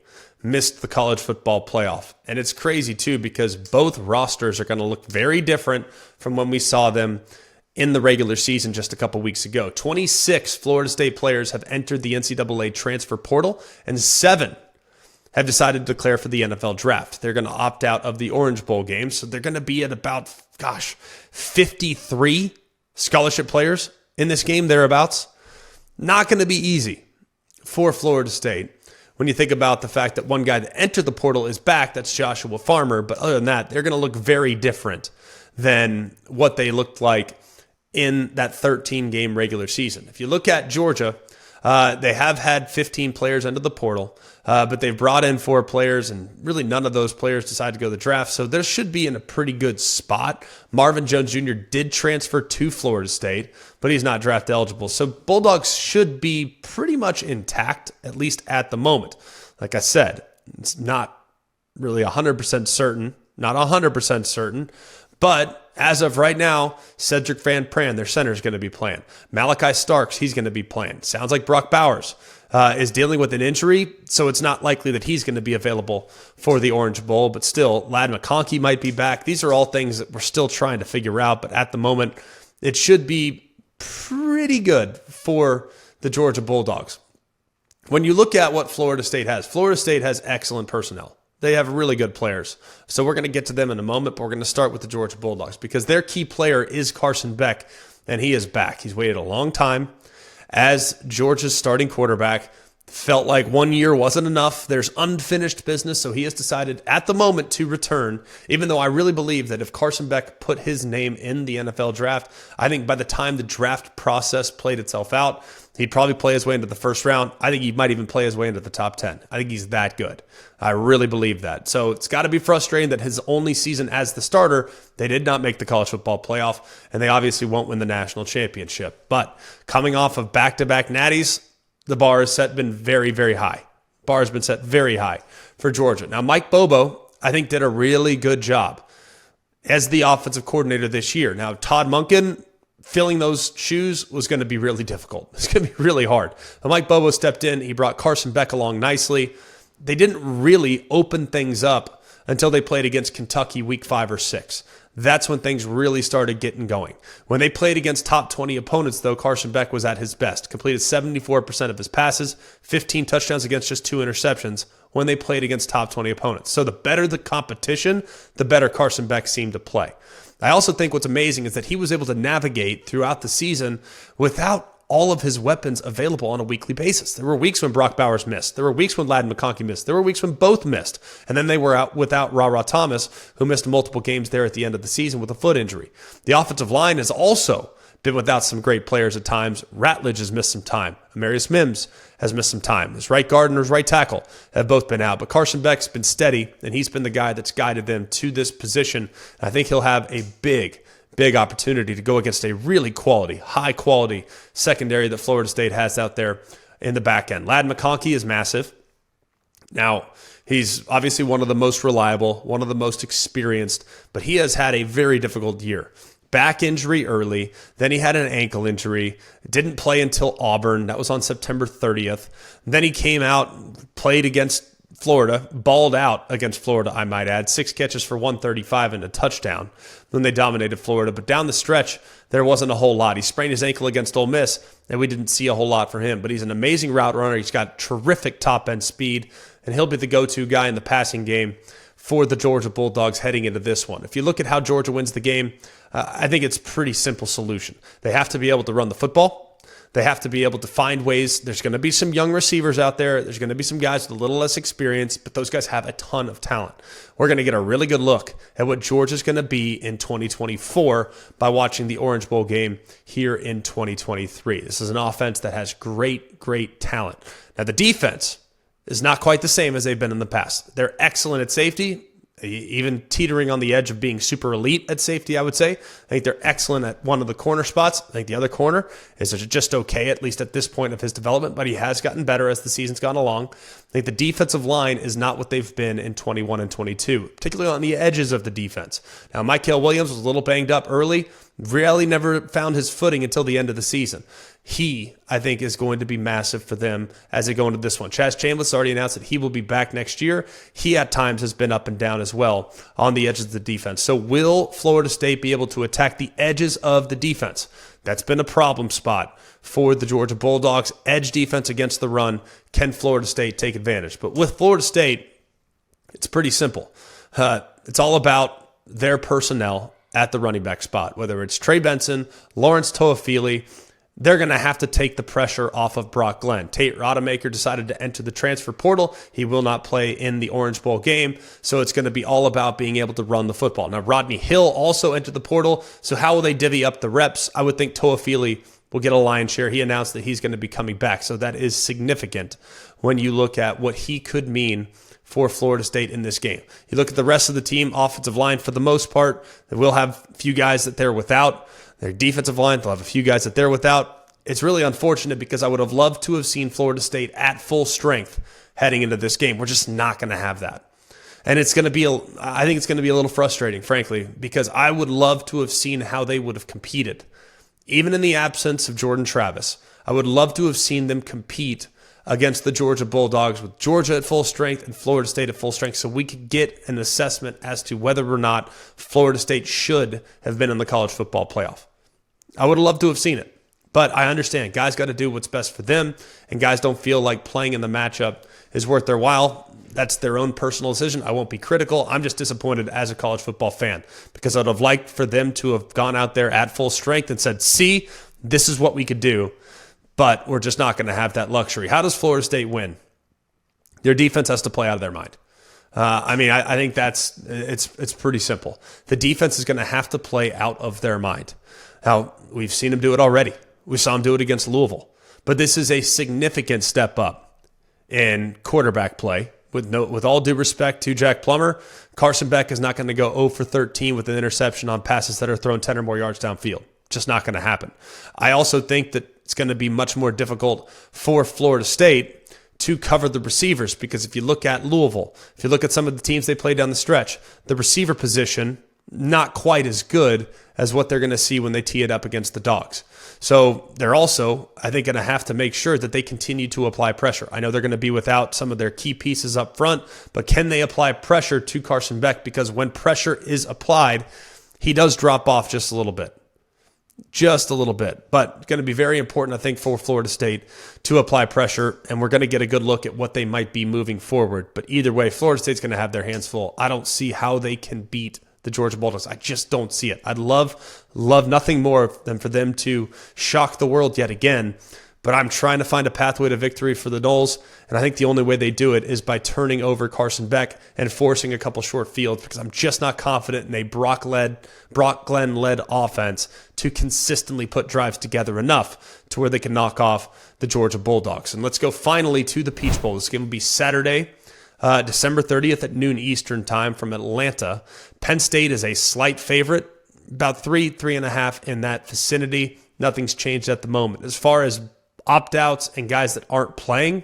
missed the college football playoff. And it's crazy, too, because both rosters are going to look very different from when we saw them in the regular season just a couple weeks ago. 26 Florida State players have entered the NCAA transfer portal, and 7 have decided to declare for the NFL draft. They're going to opt out of the Orange Bowl game, so they're going to be at about, 53 scholarship players in this game, thereabouts. Not going to be easy for Florida State. When you think about the fact that one guy that entered the portal is back, that's Joshua Farmer. But other than that, they're going to look very different than what they looked like in that 13-game regular season. If you look at Georgia, They have had 15 players enter the portal, but they've brought in 4 players, and really none of those players decided to go to the draft. So there should be in a pretty good spot. Marvin Jones Jr. did transfer to Florida State, but he's not draft eligible. So Bulldogs should be pretty much intact, at least at the moment. Like I said, it's not really 100% certain, not 100% certain, but as of right now, Cedric Van Pran, their center, is going to be playing. Malachi Starks, he's going to be playing. Sounds like Brock Bowers is dealing with an injury, so it's not likely that he's going to be available for the Orange Bowl. But still, Ladd McConkey might be back. These are all things that we're still trying to figure out. But at the moment, it should be pretty good for the Georgia Bulldogs. When you look at what Florida State has excellent personnel. They have really good players. So we're going to get to them in a moment, but we're going to start with the Georgia Bulldogs because their key player is Carson Beck, and he is back. He's waited a long time as Georgia's starting quarterback. Felt like 1 year wasn't enough. There's unfinished business, so he has decided at the moment to return, even though I really believe that if Carson Beck put his name in the NFL draft, I think by the time the draft process played itself out, he'd probably play his way into the first round. I think he might even play his way into the top 10. I think he's that good. I really believe that. So it's got to be frustrating that his only season as the starter, they did not make the college football playoff, and they obviously won't win the national championship. But coming off of back-to-back natties, the bar has been very, very high. Bar has been set very high for Georgia. Now, Mike Bobo, I think, did a really good job as the offensive coordinator this year. Now, Todd Monken, filling those shoes was going to be really difficult. It's going to be really hard. But Mike Bobo stepped in. He brought Carson Beck along nicely. They didn't really open things up until they played against Kentucky week 5 or 6. That's when things really started getting going. When they played against top 20 opponents, though, Carson Beck was at his best. Completed 74% of his passes, 15 touchdowns against just 2 interceptions when they played against top 20 opponents. So the better the competition, the better Carson Beck seemed to play. I also think what's amazing is that he was able to navigate throughout the season without all of his weapons available on a weekly basis. There were weeks when Brock Bowers missed. There were weeks when Ladd McConkey missed. There were weeks when both missed. And then they were out without Ra Thomas, who missed multiple games there at the end of the season with a foot injury. The offensive line has also been without some great players at times. Ratledge has missed some time. Amarius Mims has missed some time. His right guard and his right tackle have both been out. But Carson Beck's been steady, and he's been the guy that's guided them to this position. I think he'll have a big opportunity to go against a really high quality secondary that Florida State has out there in the back end. Ladd McConkey is massive. Now, he's obviously one of the most reliable, one of the most experienced, but he has had a very difficult year. Back injury early, then he had an ankle injury, didn't play until Auburn. That was on September 30th. Then he came out, played against Florida, balled out against Florida, I might add. 6 catches for 135 and a touchdown when they dominated Florida. But down the stretch, there wasn't a whole lot. He sprained his ankle against Ole Miss, and we didn't see a whole lot from him. But he's an amazing route runner. He's got terrific top-end speed, and he'll be the go-to guy in the passing game for the Georgia Bulldogs heading into this one. If you look at how Georgia wins the game, I think it's a pretty simple solution. They have to be able to run the football. They have to be able to find ways. There's going to be some young receivers out there. There's going to be some guys with a little less experience, but those guys have a ton of talent. We're going to get a really good look at what Georgia's going to be in 2024 by watching the Orange Bowl game here in 2023. This is an offense that has great talent. Now, the defense is not quite the same as they've been in the past. They're excellent at safety, even teetering on the edge of being super elite at safety, I would say. I think they're excellent at one of the corner spots. I think the other corner is just okay, at least at this point of his development, but he has gotten better as the season's gone along. I think the defensive line is not what they've been in 21 and 22, particularly on the edges of the defense. Now, Mykel Williams was a little banged up early, really never found his footing until the end of the season. He, I think, is going to be massive for them as they go into this one. Chaz Chambliss already announced that he will be back next year. He, at times, has been up and down as well on the edges of the defense. So will Florida State be able to attack the edges of the defense? That's been a problem spot for the Georgia Bulldogs. Edge defense against the run. Can Florida State take advantage? But with Florida State, it's pretty simple. It's all about their personnel at the running back spot, whether it's Trey Benson, Lawrence Toafili. They're going to have to take the pressure off of Brock Glenn. Tate Rodemaker decided to enter the transfer portal. He will not play in the Orange Bowl game, so it's going to be all about being able to run the football. Now, Rodney Hill also entered the portal, so how will they divvy up the reps? I would think Toafili will get a lion's share. He announced that he's going to be coming back. So that is significant when you look at what he could mean for Florida State in this game. You look at the rest of the team, offensive line, for the most part, they will have a few guys that they're without. Their defensive line, they'll have a few guys that they're without. It's really unfortunate because I would have loved to have seen Florida State at full strength heading into this game. We're just not going to have that. And it's going to be, I think it's going to be a little frustrating, frankly, because I would love to have seen how they would have competed. Even in the absence of Jordan Travis, I would love to have seen them compete against the Georgia Bulldogs with Georgia at full strength and Florida State at full strength so we could get an assessment as to whether or not Florida State should have been in the college football playoff. I would have loved to have seen it, but I understand. Guys got to do what's best for them, and guys don't feel like playing in the matchup is worth their while. That's their own personal decision. I won't be critical. I'm just disappointed as a college football fan because I'd have liked for them to have gone out there at full strength and said, see, this is what we could do, but we're just not going to have that luxury. How does Florida State win? Their defense has to play out of their mind. I think it's pretty simple. The defense is going to have to play out of their mind. Now, we've seen them do it already. We saw them do it against Louisville. But this is a significant step up in quarterback play. With all due respect to Jack Plummer, Carson Beck is not going to go 0 for 13 with an interception on passes that are thrown 10 or more yards downfield. Just not going to happen. I also think that it's going to be much more difficult for Florida State to cover the receivers because if you look at Louisville, if you look at some of the teams they play down the stretch, the receiver position, not quite as good as what they're going to see when they tee it up against the Dogs. So they're also, I think, going to have to make sure that they continue to apply pressure. I know they're going to be without some of their key pieces up front, but can they apply pressure to Carson Beck? Because when pressure is applied, he does drop off just a little bit. Just a little bit. But going to be very important, I think, for Florida State to apply pressure, and we're going to get a good look at what they might be moving forward. But either way, Florida State's going to have their hands full. I don't see how they can beat the Georgia Bulldogs. I just don't see it. I'd love nothing more than for them to shock the world yet again, but I'm trying to find a pathway to victory for the Noles, and I think the only way they do it is by turning over Carson Beck and forcing a couple short fields because I'm just not confident in a Brock Glenn-led offense to consistently put drives together enough to where they can knock off the Georgia Bulldogs. And let's go finally to the Peach Bowl. This game will be Saturday, December 30th at noon Eastern time from Atlanta. Penn State is a slight favorite, about 3.5 in that vicinity. Nothing's changed at the moment. As far as opt-outs and guys that aren't playing,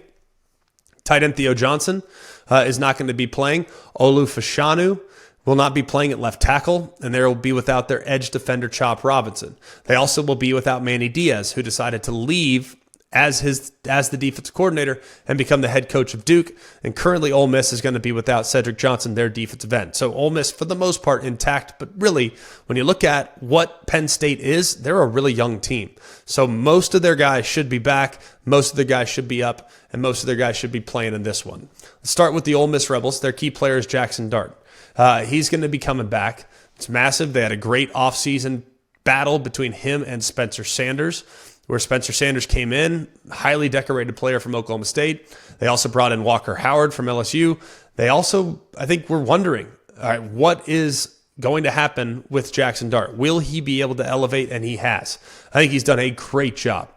tight end Theo Johnson is not going to be playing. Olu Fashanu will not be playing at left tackle, and they will be without their edge defender Chop Robinson. They also will be without Manny Diaz, who decided to leave as the defensive coordinator and become the head coach of Duke. And currently Ole Miss is going to be without Cedric Johnson, their defensive end. So Ole Miss, for the most part, intact. But really, when you look at what Penn State is, they're a really young team. So most of their guys should be back. Most of their guys should be up. And most of their guys should be playing in this one. Let's start with the Ole Miss Rebels. Their key player is Jackson Dart. He's going to be coming back. It's massive. They had a great offseason battle between him and Spencer Sanders, where Spencer Sanders came in, highly decorated player from Oklahoma State. They also brought in Walker Howard from LSU. They also, I think, were wondering, all right, what is going to happen with Jackson Dart? Will he be able to elevate? And he has. I think he's done a great job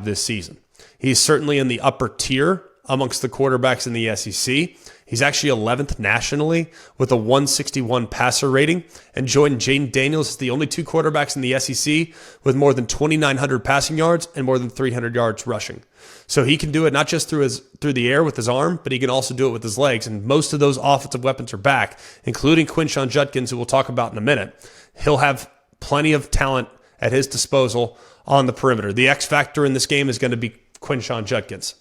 this season. He's certainly in the upper tier amongst the quarterbacks in the SEC. He's actually 11th nationally with a 161 passer rating. And Jayden Daniels is the only two quarterbacks in the SEC with more than 2,900 passing yards and more than 300 yards rushing. So he can do it not just through the air with his arm, but he can also do it with his legs. And most of those offensive weapons are back, including Quinshon Judkins, who we'll talk about in a minute. He'll have plenty of talent at his disposal on the perimeter. The X factor in this game is going to be Quinshon Judkins.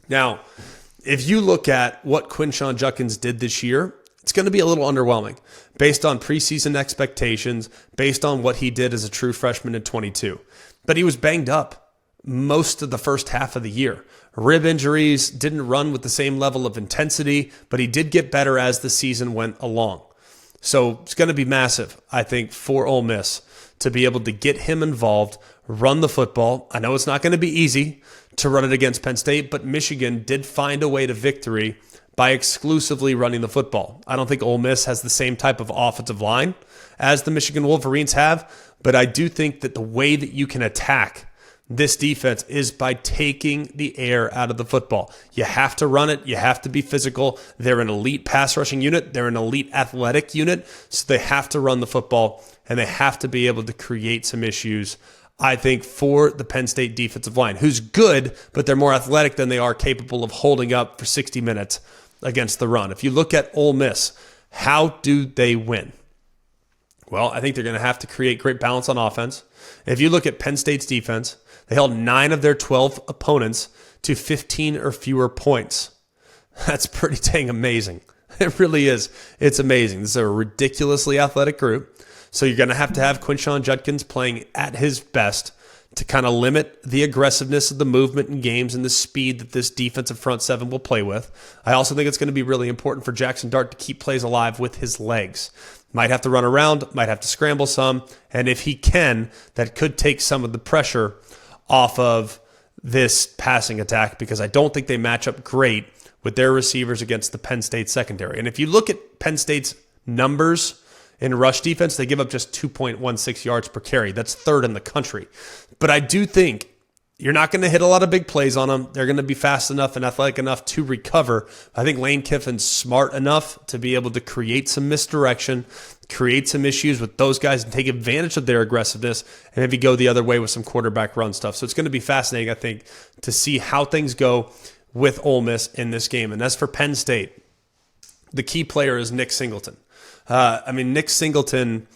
Now, if you look at what Quinshon Judkins did this year, it's going to be a little underwhelming based on preseason expectations, based on what he did as a true freshman in 22. But he was banged up most of the first half of the year. Rib injuries, didn't run with the same level of intensity, but he did get better as the season went along. So it's going to be massive, I think, for Ole Miss to be able to get him involved, run the football. I know it's not going to be easy to run it against Penn State, but Michigan did find a way to victory by exclusively running the football. I don't think Ole Miss has the same type of offensive line as the Michigan Wolverines have, but I do think that the way that you can attack this defense is by taking the air out of the football. You have to run it. You have to be physical. They're an elite pass rushing unit. They're an elite athletic unit, so they have to run the football, and they have to be able to create some issues, I think, for the Penn State defensive line, who's good, but they're more athletic than they are capable of holding up for 60 minutes against the run. If you look at Ole Miss, how do they win? Well, I think they're going to have to create great balance on offense. If you look at Penn State's defense, they held 9 of their 12 opponents to 15 or fewer points. That's pretty dang amazing. It really is. It's amazing. This is a ridiculously athletic group. So you're going to have Quinshon Judkins playing at his best to kind of limit the aggressiveness of the movement in games and the speed that this defensive front seven will play with. I also think it's going to be really important for Jackson Dart to keep plays alive with his legs. Might have to run around, might have to scramble some, and if he can, that could take some of the pressure off of this passing attack, because I don't think they match up great with their receivers against the Penn State secondary. And if you look at Penn State's numbers in rush defense, they give up just 2.16 yards per carry. That's third in the country. But I do think you're not going to hit a lot of big plays on them. They're going to be fast enough and athletic enough to recover. I think Lane Kiffin's smart enough to be able to create some misdirection, create some issues with those guys and take advantage of their aggressiveness and maybe go the other way with some quarterback run stuff. So it's going to be fascinating, I think, to see how things go with Ole Miss in this game. And as for Penn State, the key player is Nick Singleton. Nick Singleton,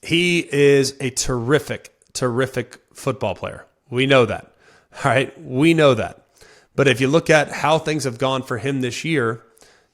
he is a terrific football player. We know that. All right, we know that. But if you look at how things have gone for him this year,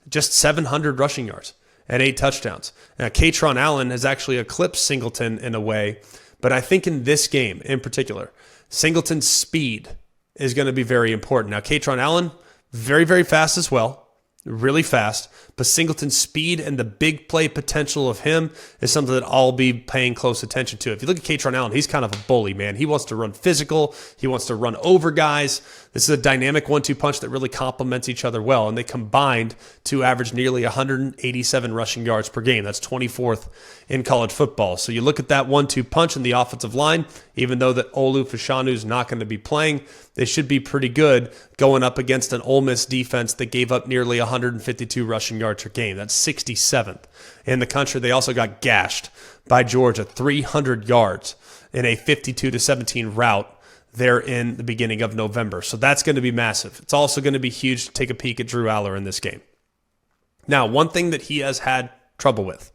just 700 rushing yards and 8 touchdowns. Now, Katron Allen has actually eclipsed Singleton in a way, but I think in this game in particular, Singleton's speed is going to be very important. Now, Katron Allen, very, very fast as well. Really fast, but Singleton's speed and the big play potential of him is something that I'll be paying close attention to. If you look at Katron Allen, he's kind of a bully, man. He wants to run physical. He wants to run over guys. This is a dynamic 1-2 punch that really complements each other well, and they combined to average nearly 187 rushing yards per game. That's 24th in college football. So you look at that 1-2 punch in the offensive line, even though that Olu Fashanu's not going to be playing, they should be pretty good going up against an Ole Miss defense that gave up nearly 152 rushing yards per game. That's 67th in the country. They also got gashed by Georgia, 300 yards in a 52-17 rout there in the beginning of November. So that's going to be massive. It's also going to be huge to take a peek at Drew Aller in this game. Now, one thing that he has had trouble with,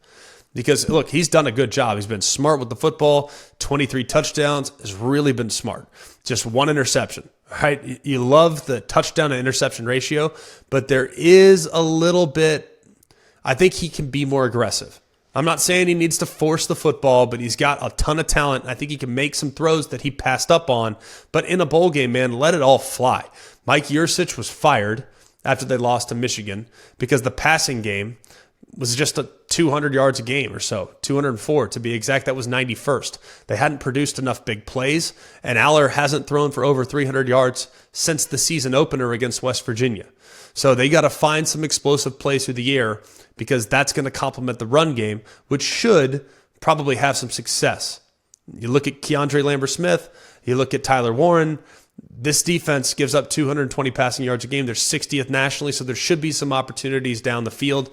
because, look, he's done a good job. He's been smart with the football, 23 touchdowns, has really been smart. Just 1 interception, right? You love the touchdown to interception ratio, but there is a little bit, I think he can be more aggressive. I'm not saying he needs to force the football, but he's got a ton of talent. I think he can make some throws that he passed up on, but in a bowl game, man, let it all fly. Mike Yursich was fired after they lost to Michigan because the passing game was just a 200 yards a game or so, 204 to be exact. That was 91st. They hadn't produced enough big plays, and Aller hasn't thrown for over 300 yards since the season opener against West Virginia. So they got to find some explosive plays through the air because that's going to complement the run game, which should probably have some success. You look at Keandre Lambert-Smith, you look at Tyler Warren. This defense gives up 220 passing yards a game. They're 60th nationally, so there should be some opportunities down the field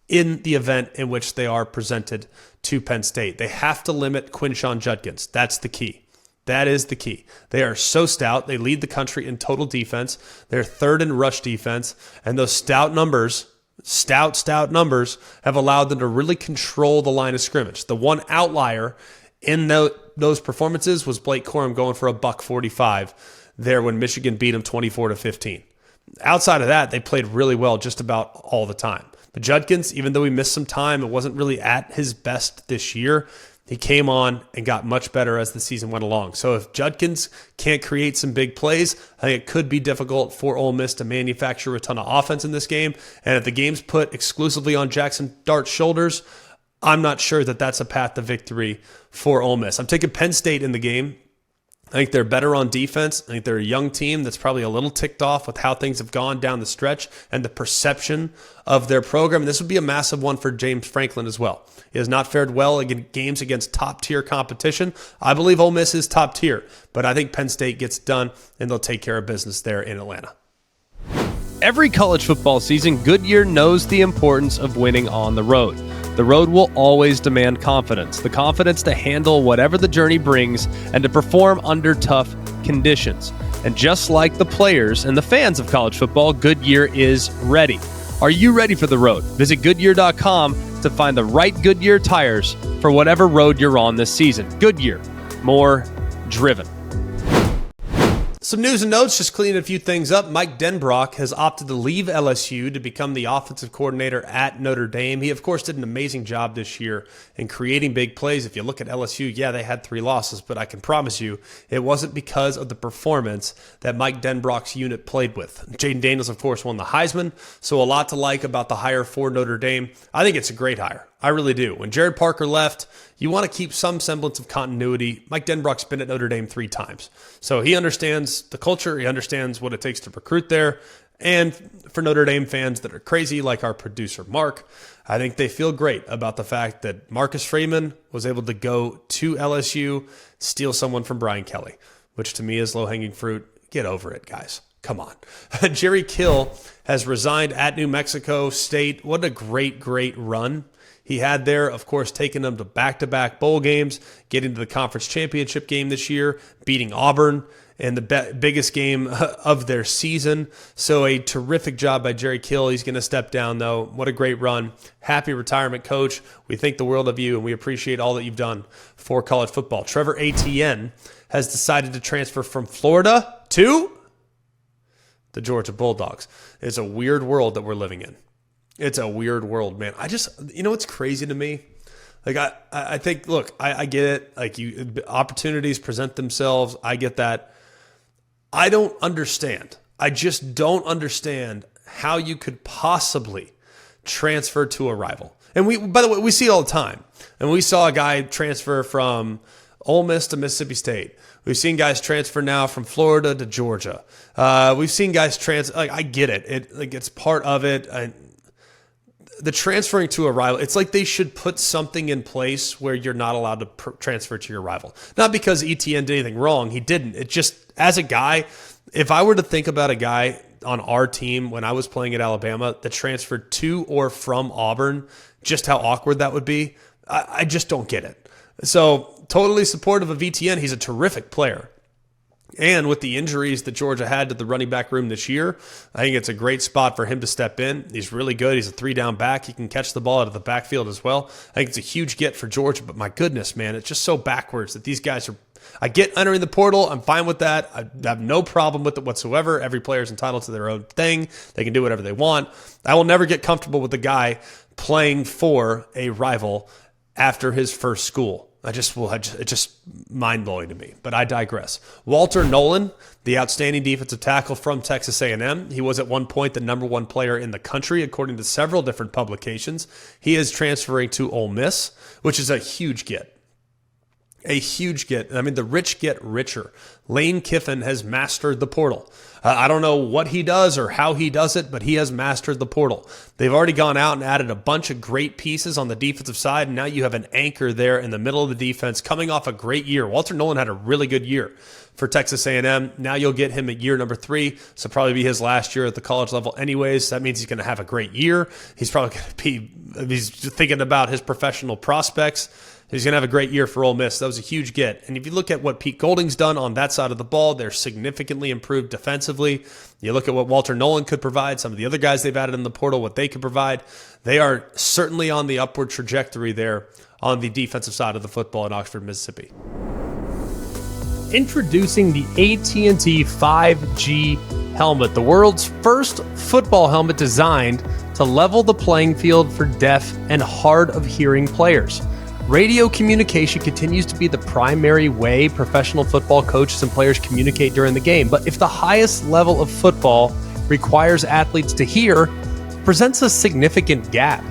in the event in which they are presented to Penn State. They have to limit Quinshon Judkins. That's the key. That is the key. They are so stout. They lead the country in total defense. They're third in rush defense. And those stout numbers have allowed them to really control the line of scrimmage. The one outlier in those performances was Blake Corum going for a $145 there when Michigan beat him 24-15. Outside of that, they played really well just about all the time. But Judkins, even though he missed some time, it wasn't really at his best this year. He came on and got much better as the season went along. So if Judkins can't create some big plays, I think it could be difficult for Ole Miss to manufacture a ton of offense in this game. And if the game's put exclusively on Jackson Dart's shoulders, I'm not sure that that's a path to victory for Ole Miss. I'm taking Penn State in the game. I think they're better on defense. I think they're a young team that's probably a little ticked off with how things have gone down the stretch and the perception of their program. And this would be a massive one for James Franklin as well. He has not fared well in games against top-tier competition. I believe Ole Miss is top tier, but I think Penn State gets done, and they'll take care of business there in Atlanta. Every college football season, Goodyear knows the importance of winning on the road. The road will always demand confidence, the confidence to handle whatever the journey brings and to perform under tough conditions. And just like the players and the fans of college football, Goodyear is ready. Are you ready for the road? Visit Goodyear.com to find the right Goodyear tires for whatever road you're on this season. Goodyear, more driven. Some news and notes, just cleaning a few things up. Mike Denbrock has opted to leave LSU to become the offensive coordinator at Notre Dame. He, of course, did an amazing job this year in creating big plays. If you look at LSU, yeah, they had 3 losses, but I can promise you it wasn't because of the performance that Mike Denbrock's unit played with. Jaden Daniels, of course, won the Heisman, so a lot to like about the hire for Notre Dame. I think it's a great hire. I really do. When Jared Parker left, you want to keep some semblance of continuity. Mike Denbrock's been at Notre Dame 3 times. So he understands the culture. He understands what it takes to recruit there. And for Notre Dame fans that are crazy, like our producer, Mark, I think they feel great about the fact that Marcus Freeman was able to go to LSU, steal someone from Brian Kelly, which to me is low-hanging fruit. Get over it, guys. Come on. Jerry Kill has resigned at New Mexico State. What a great, great run he had there, of course, taking them to back-to-back bowl games, getting to the conference championship game this year, beating Auburn in the biggest game of their season. So a terrific job by Jerry Kill. He's going to step down, though. What a great run. Happy retirement, Coach. We think the world of you, and we appreciate all that you've done for college football. Trevor Etienne has decided to transfer from Florida to the Georgia Bulldogs. It's a weird world that we're living in. It's a weird world, man. What's crazy to me? Like, I think, look, I get it. Like, opportunities present themselves. I get that. I don't understand. I just don't understand how you could possibly transfer to a rival. And by the way, we see it all the time. And we saw a guy transfer from Ole Miss to Mississippi State. We've seen guys transfer now from Florida to Georgia. We've seen guys transfer. Like, I get it. It's part of it. The transferring to a rival, it's like they should put something in place where you're not allowed to transfer to your rival. Not because Etienne did anything wrong. He didn't. It just, as a guy, if I were to think about a guy on our team when I was playing at Alabama that transferred to or from Auburn, just how awkward that would be, I just don't get it. So totally supportive of Etienne. He's a terrific player. And with the injuries that Georgia had to the running back room this year, I think it's a great spot for him to step in. He's really good. He's a 3-down back. He can catch the ball out of the backfield as well. I think it's a huge get for Georgia, but my goodness, man, it's just so backwards that these guys are. I get entering the portal. I'm fine with that. I have no problem with it whatsoever. Every player is entitled to their own thing. They can do whatever they want. I will never get comfortable with the guy playing for a rival after his first school. It's just mind-blowing to me, but I digress. Walter Nolen, the outstanding defensive tackle from Texas A&M. He was at one point the number 1 player in the country, according to several different publications. He is transferring to Ole Miss, which is a huge get. A huge get. I mean, the rich get richer. Lane Kiffin has mastered the portal. I don't know what he does or how he does it, but he has mastered the portal. They've already gone out and added a bunch of great pieces on the defensive side, and now you have an anchor there in the middle of the defense coming off a great year. Walter Nolen had a really good year for Texas A&M. Now you'll get him at year number 3, so probably be his last year at the college level anyways. That means he's going to have a great year. He's probably going to be, he's thinking about his professional prospects. He's going to have a great year for Ole Miss. That was a huge get. And if you look at what Pete Golding's done on that side of the ball, they're significantly improved defensively. You look at what Walter Nolen could provide, some of the other guys they've added in the portal, what they could provide. They are certainly on the upward trajectory there on the defensive side of the football in Oxford, Mississippi. Introducing the AT&T 5G helmet, the world's first football helmet designed to level the playing field for deaf and hard of hearing players. Radio communication continues to be the primary way professional football coaches and players communicate during the game. But if the highest level of football requires athletes to hear, it presents a significant gap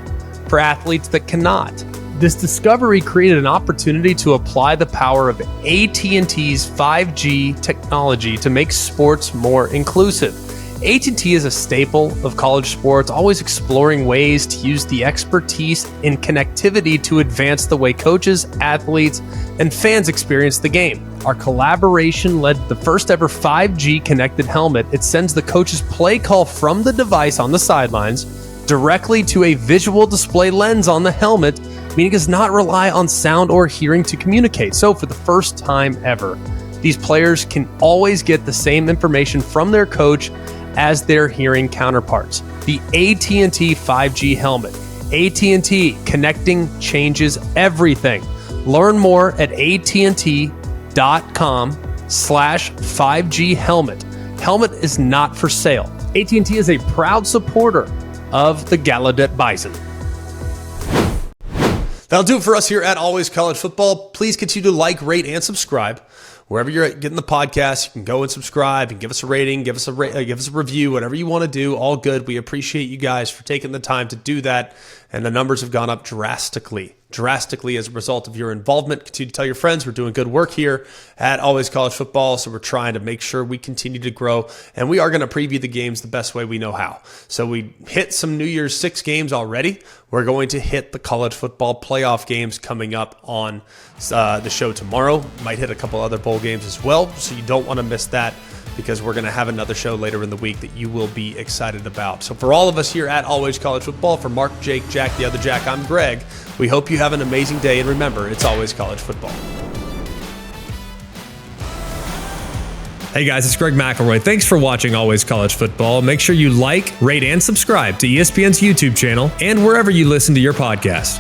for athletes that cannot. This discovery created an opportunity to apply the power of AT&T's 5G technology to make sports more inclusive. AT&T is a staple of college sports, always exploring ways to use the expertise in connectivity to advance the way coaches, athletes, and fans experience the game. Our collaboration led to the first ever 5G connected helmet. It sends the coach's play call from the device on the sidelines directly to a visual display lens on the helmet, meaning it does not rely on sound or hearing to communicate. So for the first time ever, these players can always get the same information from their coach as their hearing counterparts. The AT&T 5G helmet. AT&T, connecting changes everything. Learn more at AT&T.com/5G helmet. Helmet is not for sale. AT&T is a proud supporter of the Gallaudet Bison. That'll do it for us here at Always College Football. Please continue to like, rate, and subscribe. Wherever you're getting the podcast, you can go and subscribe and give us a rating, give us a review, whatever you want to do, all good. We appreciate you guys for taking the time to do that. And the numbers have gone up drastically as a result of your involvement. Continue to tell your friends. We're doing good work here at Always College Football, so we're trying to make sure we continue to grow, and we are going to preview the games the best way we know how. So we hit some New Year's 6 games already. We're going to hit the college football playoff games coming up on the show tomorrow. Might hit a couple other bowl games as well, so you don't want to miss that, because we're going to have another show later in the week that you will be excited about. So for all of us here at Always College Football, for Mark, Jake, Jack, the other Jack, I'm Greg. We hope you have an amazing day, and remember, it's always college football. Hey guys, it's Greg McElroy. Thanks for watching Always College Football. Make sure you like, rate, and subscribe to ESPN's YouTube channel and wherever you listen to your podcast.